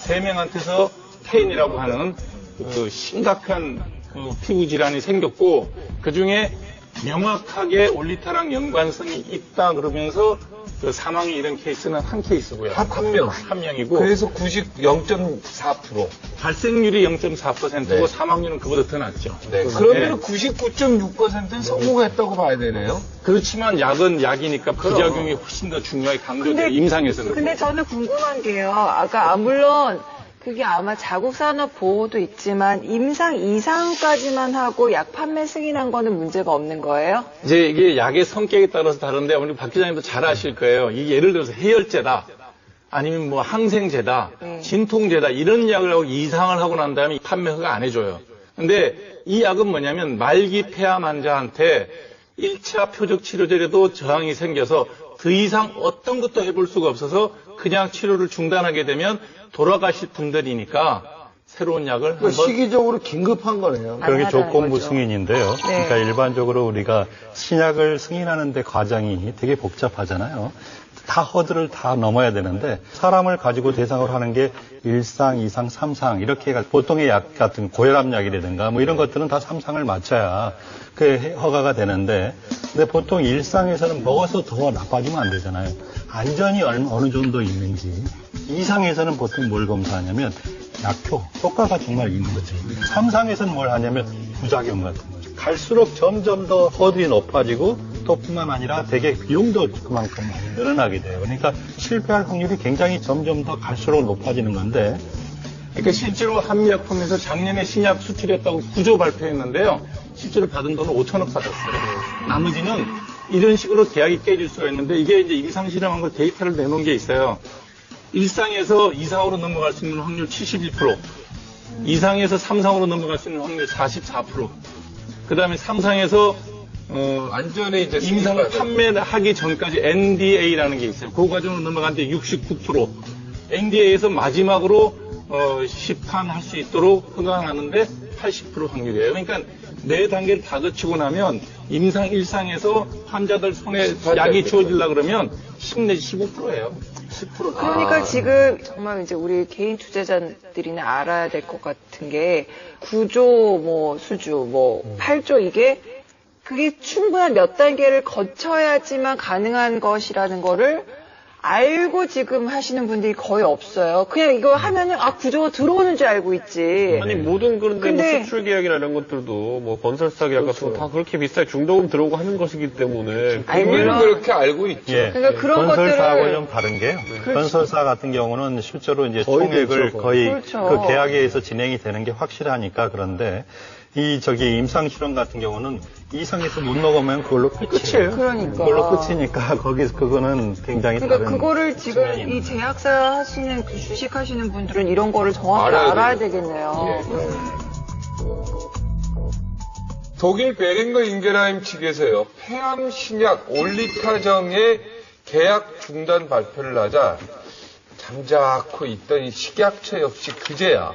3명한테서 테인이라고 하는 그 심각한 그 피부 질환이 생겼고, 그 중에 명확하게 올리타랑 연관성이 있다 그러면서 그 사망이 이런 케이스는 한 케이스고요. 한 명. 한 명이고. 그래서 0.4%. 발생률이 0.4%고 네. 사망률은 그보다 더 낮죠. 네. 그러면 99.6%는 성공했다고 봐야 되네요. 그렇지만 약은 약이니까 부작용이 훨씬 더 중요하게 강조돼요. 임상에서는. 근데 저는 궁금한 게요. 아까 물론 그게 아마 자국산업 보호도 있지만 임상 이상까지만 하고 약 판매 승인한 거는 문제가 없는 거예요? 이제 이게 약의 성격에 따라서 다른데 우리 박 기자님도 잘 아실 거예요. 이게 예를 들어서 해열제다. 아니면 뭐 항생제다. 진통제다. 이런 약을 하고 이상을 하고 난 다음에 판매 허가 안 해줘요. 근데 이 약은 뭐냐면 말기 폐암 환자한테 1차 표적 치료제에도 저항이 생겨서 더 이상 어떤 것도 해볼 수가 없어서 그냥 치료를 중단하게 되면 돌아가실 분들이니까 새로운 약을 한번 시기적으로 긴급한 거네요. 그런 게 조건부 승인인데요. 그러니까 일반적으로 우리가 신약을 승인하는데 과정이 되게 복잡하잖아요. 다 허들을 다 넘어야 되는데 사람을 가지고 대상으로 하는 게 1상, 2상, 3상 이렇게 보통의 약 같은 고혈압약이라든가 뭐 이런 것들은 다 3상을 맞춰야 그 허가가 되는데 근데 보통 1상에서는 먹어서 더 나빠지면 안 되잖아요. 안전이 어느 정도 있는지 2상에서는 보통 뭘 검사하냐면 약효, 효과가 정말 있는 거죠. 3상에서는 뭘 하냐면 부작용 같은 거죠. 갈수록 점점 더 허들이 높아지고 또 뿐만 아니라 되게 비용도 그만큼 늘어나게 돼요. 그러니까 실패할 확률이 굉장히 점점 더 갈수록 높아지는 건데 그러니까 실제로 한미약품에서 작년에 신약 수출했다고 구조 발표했는데요. 실제로 받은 돈은 5천억 받았어요. 나머지는 이런 식으로 계약이 깨질 수가 있는데 이게 이제 임상 실험한 걸 데이터를 내놓은 게 있어요. 1상에서 2상으로 넘어갈 수 있는 확률 71%, 2상에서 3상으로 넘어갈 수 있는 확률 44%, 그 다음에 3상에서 안전에 이제 임상을 판매하기 전까지 NDA라는 게 있어요. 그 과정으로 넘어간 데 69%, NDA에서 마지막으로 시판할 수 있도록 허가하는데 80% 확률이에요. 그러니까 네 단계를 다 거치고 나면 임상 1상에서 환자들 손에 약이 주어지려고 그러면 10 내지 15%예요. 10%. 그러니까 지금 정말 이제 우리 개인 투자자들이나 알아야 될 것 같은 게 9조 뭐 수주 뭐 8조 이게 그게 충분한 몇 단계를 거쳐야지만 가능한 것이라는 거를 알고 지금 하시는 분들이 거의 없어요. 그냥 이거 하면은 구조가 들어오는 줄 알고 있지. 아니 모든 그런데 뭐 수출 계약이나 이런 것들도 뭐 건설사 계약 같은 거 다 그렇게 비싸게 중도금 들어오고 하는 것이기 때문에 우리는 그렇게 알고 있죠. 예. 그러니까 그런 건설사하고 것들을 좀 다른 게요. 그렇죠. 건설사 같은 경우는 실제로 이제 총액을 거의 그렇죠. 그 계약에 의해서 진행이 되는 게 확실하니까 그런데 임상 실험 같은 경우는 2상에서 못 먹으면 그걸로 끝이에요. 그러니까. 그걸로 끝이니까 그거는 굉장히 그러니까 다른. 그거를 지금 이 제약사 하시는 그 주식 하시는 분들은 이런 거를 정확히 알아야 되겠네요. 독일 베링거 인게라임 측에서요, 폐암 신약 올리타정의 계약 중단 발표를 하자 잠자코 있던 이 식약처 역시 그제야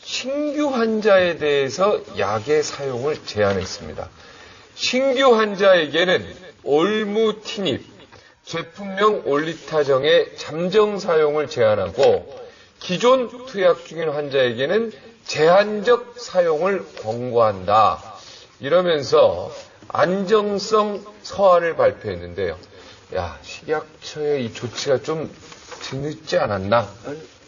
신규 환자에 대해서 약의 사용을 제한했습니다. 신규 환자에게는 올무티닙, 제품명 올리타정의 잠정 사용을 제한하고 기존 투약 중인 환자에게는 제한적 사용을 권고한다. 이러면서 안정성 서한을 발표했는데요. 식약처의 이 조치가 좀 뒤늦지 않았나?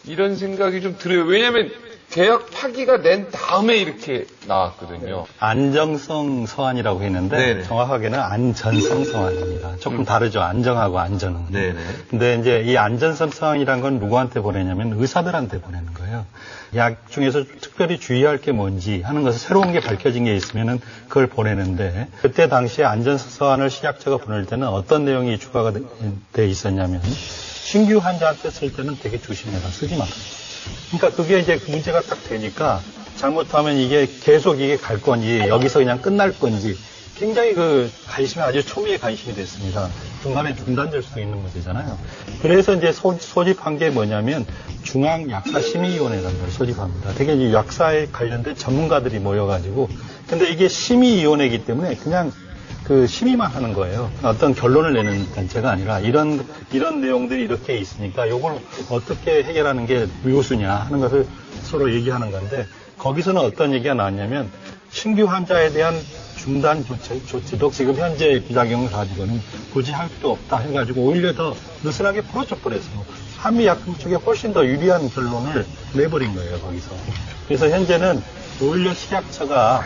이런 생각이 좀 들어요. 왜냐하면 계약 파기가 낸 다음에 이렇게 나왔거든요. 안정성 서한이라고 했는데 네네. 정확하게는 안전성 서한입니다. 조금 다르죠. 안정하고 안전은. 네네. 근데 이제 이 안전성 서한이란 건 누구한테 보내냐면 의사들한테 보내는 거예요. 약 중에서 특별히 주의할 게 뭔지 하는 것을 새로운 게 밝혀진 게 있으면은 그걸 보내는데 그때 당시에 안전성 서한을 식약처가 보낼 때는 어떤 내용이 추가가 돼 있었냐면 신규 환자한테 쓸 때는 되게 조심해라. 쓰지 마라. 그러니까 그게 이제 문제가 딱 되니까 잘못하면 이게 계속 이게 갈 건지 여기서 그냥 끝날 건지 굉장히 관심이 아주 초미의 관심이 됐습니다. 중간에 중단될 수 있는 문제잖아요. 그래서 이제 소집한 게 뭐냐면 중앙약사심의위원회라는 걸 소집합니다. 되게 이제 약사에 관련된 전문가들이 모여가지고 근데 이게 심의위원회이기 때문에 그냥 심의만 하는 거예요. 어떤 결론을 내는 단체가 아니라 이런 내용들이 이렇게 있으니까 이걸 어떻게 해결하는 게 묘수냐 하는 것을 서로 얘기하는 건데 거기서는 어떤 얘기가 나왔냐면 신규 환자에 대한 중단 조치도 지금 현재 부작용을 가지고는 굳이 할 필요 없다 해가지고 오히려 더 느슨하게 풀어줘버려서 한미약품 쪽에 훨씬 더 유리한 결론을 내버린 거예요, 거기서. 그래서 현재는 오히려 식약처가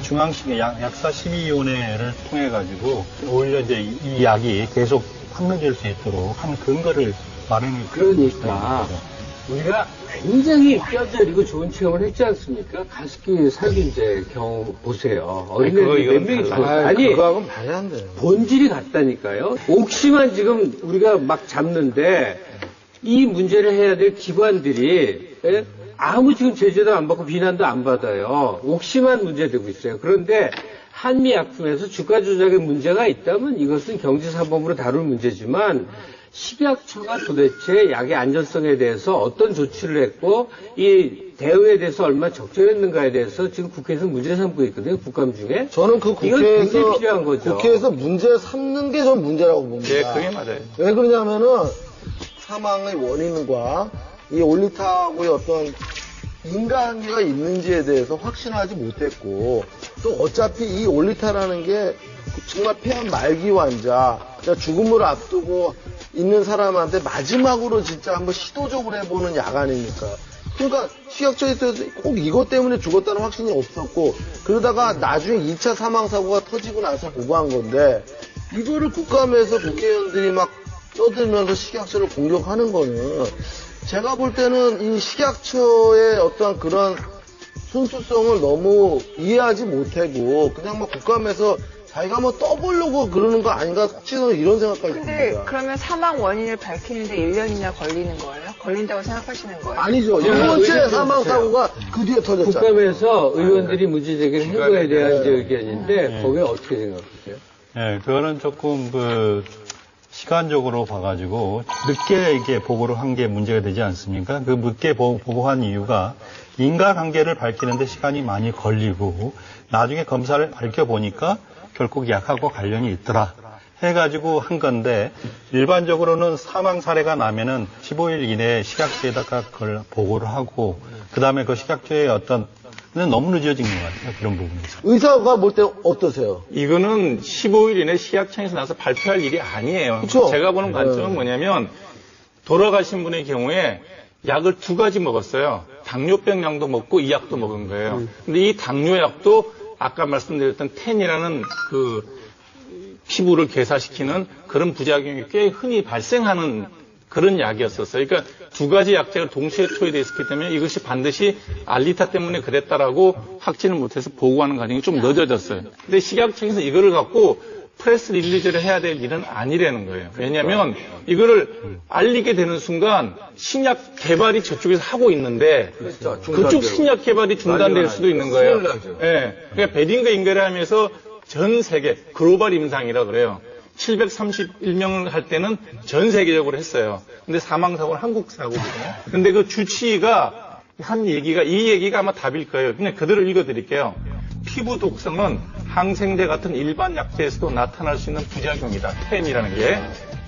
중앙심의 약사심의위원회를 통해가지고 오히려 이제 이 약이 계속 판매될 수 있도록 하는 근거를 마련을 그러니까 우리가 굉장히 뼈저리고 좋은 체험을 했지 않습니까? 가습기 살균제 경우 보세요. 어린애들이 몇 명이 죽었어요. 아니, 그거하고는 말이 안 돼요. 본질이 같다니까요. 옥시만 지금 우리가 막 잡는데 이 문제를 해야 될 기관들이 아무 지금 제재도 안 받고 비난도 안 받아요. 옥시만 문제되고 있어요. 그런데 한미약품에서 주가 조작의 문제가 있다면 이것은 경제사범으로 다룰 문제지만 식약처가 도대체 약의 안전성에 대해서 어떤 조치를 했고 이 대응에 대해서 얼마나 적절했는가에 대해서 지금 국회에서 문제 삼고 있거든요. 국감 중에. 저는 그 이건 굉장히 필요한 거죠. 국회에서 문제 삼는 게 전 문제라고 봅니다. 네, 그게 맞아요. 왜 그러냐면은 사망의 원인과 이 올리타하고의 어떤 인과관계가 있는지에 대해서 확신하지 못했고 또 어차피 이 올리타라는 게 정말 폐암 말기 환자 죽음을 앞두고 있는 사람한테 마지막으로 진짜 한번 시도적으로 해보는 약 아닙니까? 그러니까 식약처에서 꼭 이것 때문에 죽었다는 확신이 없었고 그러다가 나중에 2차 사망사고가 터지고 나서 보고한 건데 이거를 국감에서 국회의원들이 막 떠들면서 식약처를 공격하는 거는 제가 볼 때는 이 식약처의 어떤 그런 순수성을 너무 이해하지 못하고 그냥 막 국감에서 자기가 뭐 떠보려고 그러는 거 아닌가 혹시 이런 생각까지 듭니다. 근데 그러면 사망 원인을 밝히는데 1년이나 걸리는 거예요? 걸린다고 생각하시는 거예요? 아니죠. 두 번째 사망 사고가 그 뒤에 터졌잖아요. 국감에서 의원들이 문제 제기를 한 거에 대한 이제 의견인데 거기에 어떻게 생각하세요? 네, 그거는 조금 시간적으로 봐가지고 늦게 이게 보고를 한 게 문제가 되지 않습니까? 그 늦게 보고한 이유가 인과관계를 밝히는데 시간이 많이 걸리고 나중에 검사를 밝혀보니까 결국 약하고 관련이 있더라 해가지고 한 건데 일반적으로는 사망 사례가 나면은 15일 이내에 식약처에다가 그걸 보고를 하고 그 다음에 그 식약처의 어떤 너무 늦어진 것 같아요. 그런 부분에서. 의사가 볼 때 어떠세요? 이거는 15일 이내 식약청에서 나서 발표할 일이 아니에요. 그쵸? 제가 보는 관점은 뭐냐면 돌아가신 분의 경우에 약을 2가지 먹었어요. 당뇨병 약도 먹고 이 약도 먹은 거예요. 근데 이 당뇨약도 아까 말씀드렸던 텐이라는 그 피부를 괴사시키는 그런 부작용이 꽤 흔히 발생하는 그런 약이었었어요. 그러니까 2가지 약제가 동시에 투여되어 있었기 때문에 이것이 반드시 알리타 때문에 그랬다라고 확진을 못해서 보고하는 과정이 좀 늦어졌어요. 근데 식약청에서 이거를 갖고 프레스 릴리즈를 해야 될 일은 아니라는 거예요. 왜냐하면 이거를 알리게 되는 순간 신약 개발이 저쪽에서 하고 있는데 그쪽 신약 개발이 중단될 수도 있는 거예요. 예. 그러니까 베딩거 인가를 하면서 전 세계 글로벌 임상이라 그래요. 731명을 할 때는 전 세계적으로 했어요. 근데 사망사고는 한국 사고거든요. 근데 그 주치의가 한 얘기가, 이 얘기가 아마 답일 거예요. 그냥 그대로 읽어드릴게요. 피부 독성은 항생제 같은 일반 약제에서도 나타날 수 있는 부작용이다. 텐이라는 게.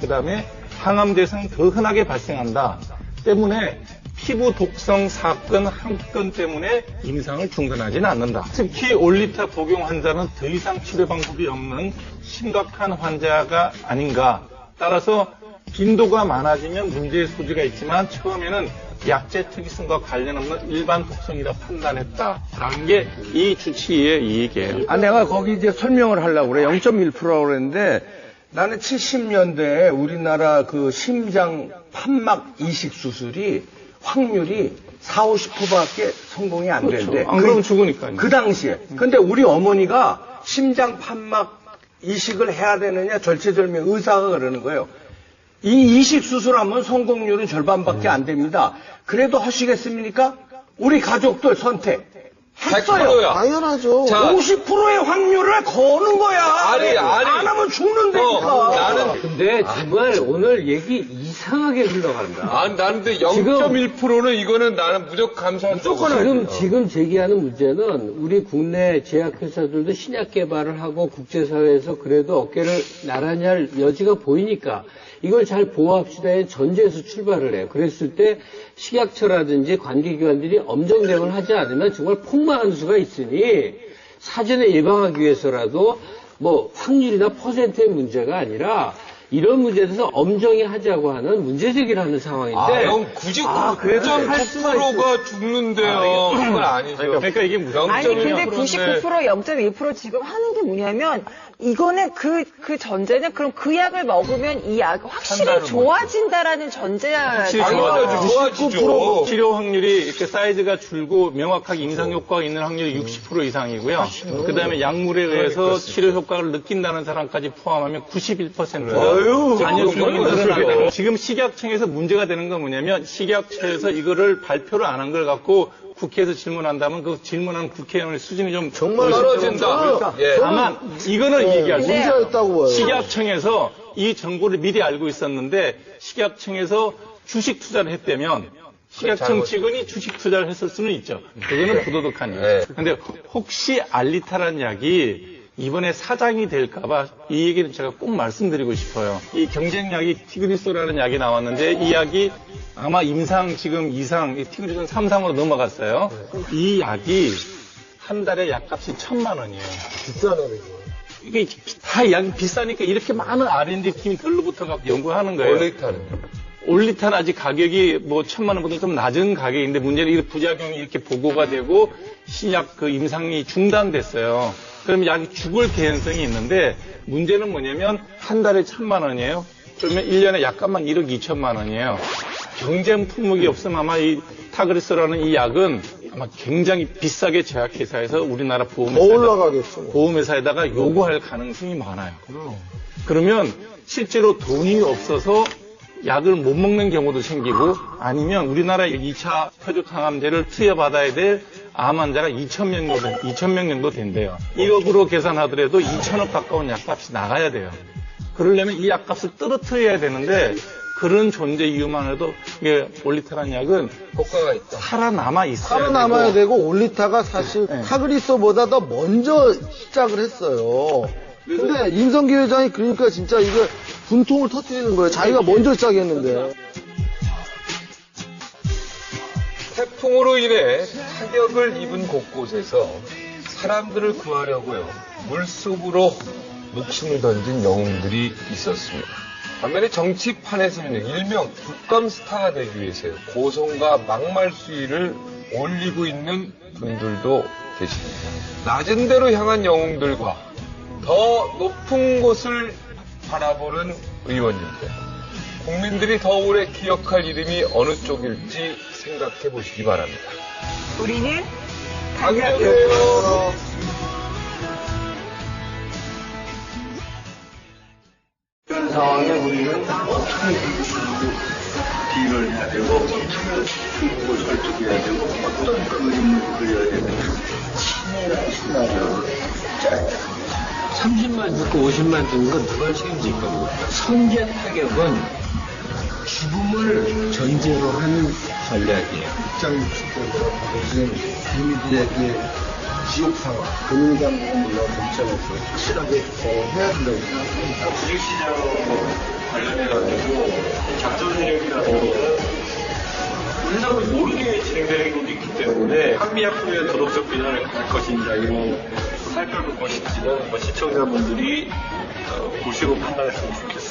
그 다음에 항암 대상이 더 흔하게 발생한다. 때문에 피부 독성 사건 한 건 때문에 임상을 중단하지는 않는다. 특히 올리타 복용 환자는 더 이상 치료 방법이 없는 심각한 환자가 아닌가. 따라서 빈도가 많아지면 문제의 소지가 있지만 처음에는 약제 특이성과 관련 없는 일반 독성이라 판단했다라는 게 이 주치의의 이 얘기예요. 내가 거기 이제 설명을 하려고 그래. 0.1%라고 그랬는데 나는 70년대에 우리나라 그 심장 판막 이식 수술이 확률이 40~50%밖에 성공이 안 된대. 그렇죠. 안 그러면 죽으니까요. 그 당시에. 근데 우리 어머니가 심장 판막 이식을 해야 되느냐 절체절명 의사가 그러는 거예요. 이 이식 수술하면 성공률은 절반밖에 안 됩니다. 그래도 하시겠습니까? 우리 가족들 선택. 했어요. 당연하죠. 자, 50%의 확률을 거는 거야. 아니. 안 하면 죽는다니까. 근데 정말 오늘 얘기 이상하게 흘러간다. 나는 근데 0.1%는 이거는 나는 무조건 감사하죠. 지금 제기하는 문제는 우리 국내 제약회사들도 신약 개발을 하고 국제사회에서 그래도 어깨를 나란히 할 여지가 보이니까 이걸 잘 보호합시다의 전제에서 출발을 해요. 그랬을 때 식약처라든지 관계기관들이 엄정 대응을 하지 않으면 정말 폭망하는 수가 있으니 사전에 예방하기 위해서라도 뭐 확률이나 퍼센트의 문제가 아니라 이런 문제에 대해서 엄정히 하자고 하는 문제 제기를 하는 상황인데. 형 99.9%가 죽는데요. 그건 아니죠. 그러니까 이게 무슨 아니 근데 99% 0.1% 지금 하는 게 뭐냐면 이거는 그 전제는 그럼 그 약을 먹으면 이 약 확실히 좋아진다라는 전제야. 좋아지죠. 치료 확률이 이렇게 사이즈가 줄고 명확하게 임상 효과가 있는 확률이 60% 이상이고요. 그다음에 약물에 의해서 치료 효과를 느낀다는 사람까지 포함하면 91%가 잔여 수명이 늘어나고 지금 식약청에서 문제가 되는 건 뭐냐면 식약처에서 이거를 발표를 안 한 걸 갖고 국회에서 질문한다면 그 질문하는 국회의원의 수준이 좀 정말 떨어진다. 예. 다만 이거는 얘기할 수 있어요. 문제였다고 봐요. 식약청에서 이 정보를 미리 알고 있었는데 식약청에서 주식 투자를 했다면 식약청 직원이 주식 투자를 했을 수는 있죠. 그거는 부도덕한 일이죠. 그런데 혹시 알리타라는 약이 이번에 사장이 될까봐 이 얘기를 제가 꼭 말씀드리고 싶어요. 이 경쟁약이 티그리소라는 약이 나왔는데 이 약이 아마 임상 지금 2상, 티그리소는 3상으로 넘어갔어요. 이 약이 한 달에 약값이 1,000만 원이에요. 비싸네, 이거. 이게 다 약이 비싸니까 이렇게 많은 R&D 팀이 별로부터 갖고 연구하는 거예요. 올리타는 아직 가격이 뭐 1,000만 원보다 좀 낮은 가격인데 문제는 이 부작용이 이렇게 보고가 되고 신약 그 임상이 중단됐어요. 그러면 약이 죽을 개연성이 있는데 문제는 뭐냐면 한 달에 1,000만 원이에요. 그러면 1년에 약값만 1억 2천만 원이에요. 경쟁 품목이 없으면 아마 이 타그리스라는 이 약은 아마 굉장히 비싸게 제약회사에서 우리나라 보험회사에다가 요구할 가능성이 많아요. 그러면 실제로 돈이 없어서 약을 못 먹는 경우도 생기고 아니면 우리나라 2차 표적항암제를 투여받아야 될 암 환자가 2,000명 정도 된대요. 1억으로 계산하더라도 2,000억 가까운 약값이 나가야 돼요. 그러려면 이 약값을 떨어뜨려야 되는데 그런 존재 이유만 해도 이게 올리타라는 약은 효과가 있다. 살아남아 있어야 살아남아야 되고 올리타가 사실 타그리소보다 더 먼저 시작을 했어요. 근데 임성기 회장이 그러니까 진짜 이게 분통을 터뜨리는 거예요. 자기가 먼저 시작했는데. 태풍으로 인해 타격을 입은 곳곳에서 사람들을 구하려고요. 물속으로 목숨을 던진 영웅들이 있었습니다. 반면에 정치판에서는 일명 국감 스타가 되기 위해서 고성과 막말 수위를 올리고 있는 분들도 계십니다. 낮은 데로 향한 영웅들과 더 높은 곳을 바라보는 의원님들. 국민들이 더 오래 기억할 이름이 어느 쪽일지 생각해 보시기 바랍니다. 우리는 강력해요. 상황에 우리는 어떻게 딜을 해야 되고 어떻게 설득해야 되고 어떤 그림을 그려야 되는지 치밀한 시나리오를 짜야 됩니다. 30만 죽고 50만 죽는 건 누가 책임질 겁니까? 선제 타격은 죽음을 전제로 한 전략이에요. 입장 지금 국민들에게 지옥 상황, 금융당국은 물론 검찰에서 확실하게 해야 된다고 생각합니다. 주식시장 관련해가지고 작전 세력이라든가 우리나라는 모르게 진행되는 것도 있기 때문에 한미약품의 도덕적 비난을 갈 것인가 이런 살펴볼 것인지는 시청자분들이 보시고 판단했으면 좋겠습니다.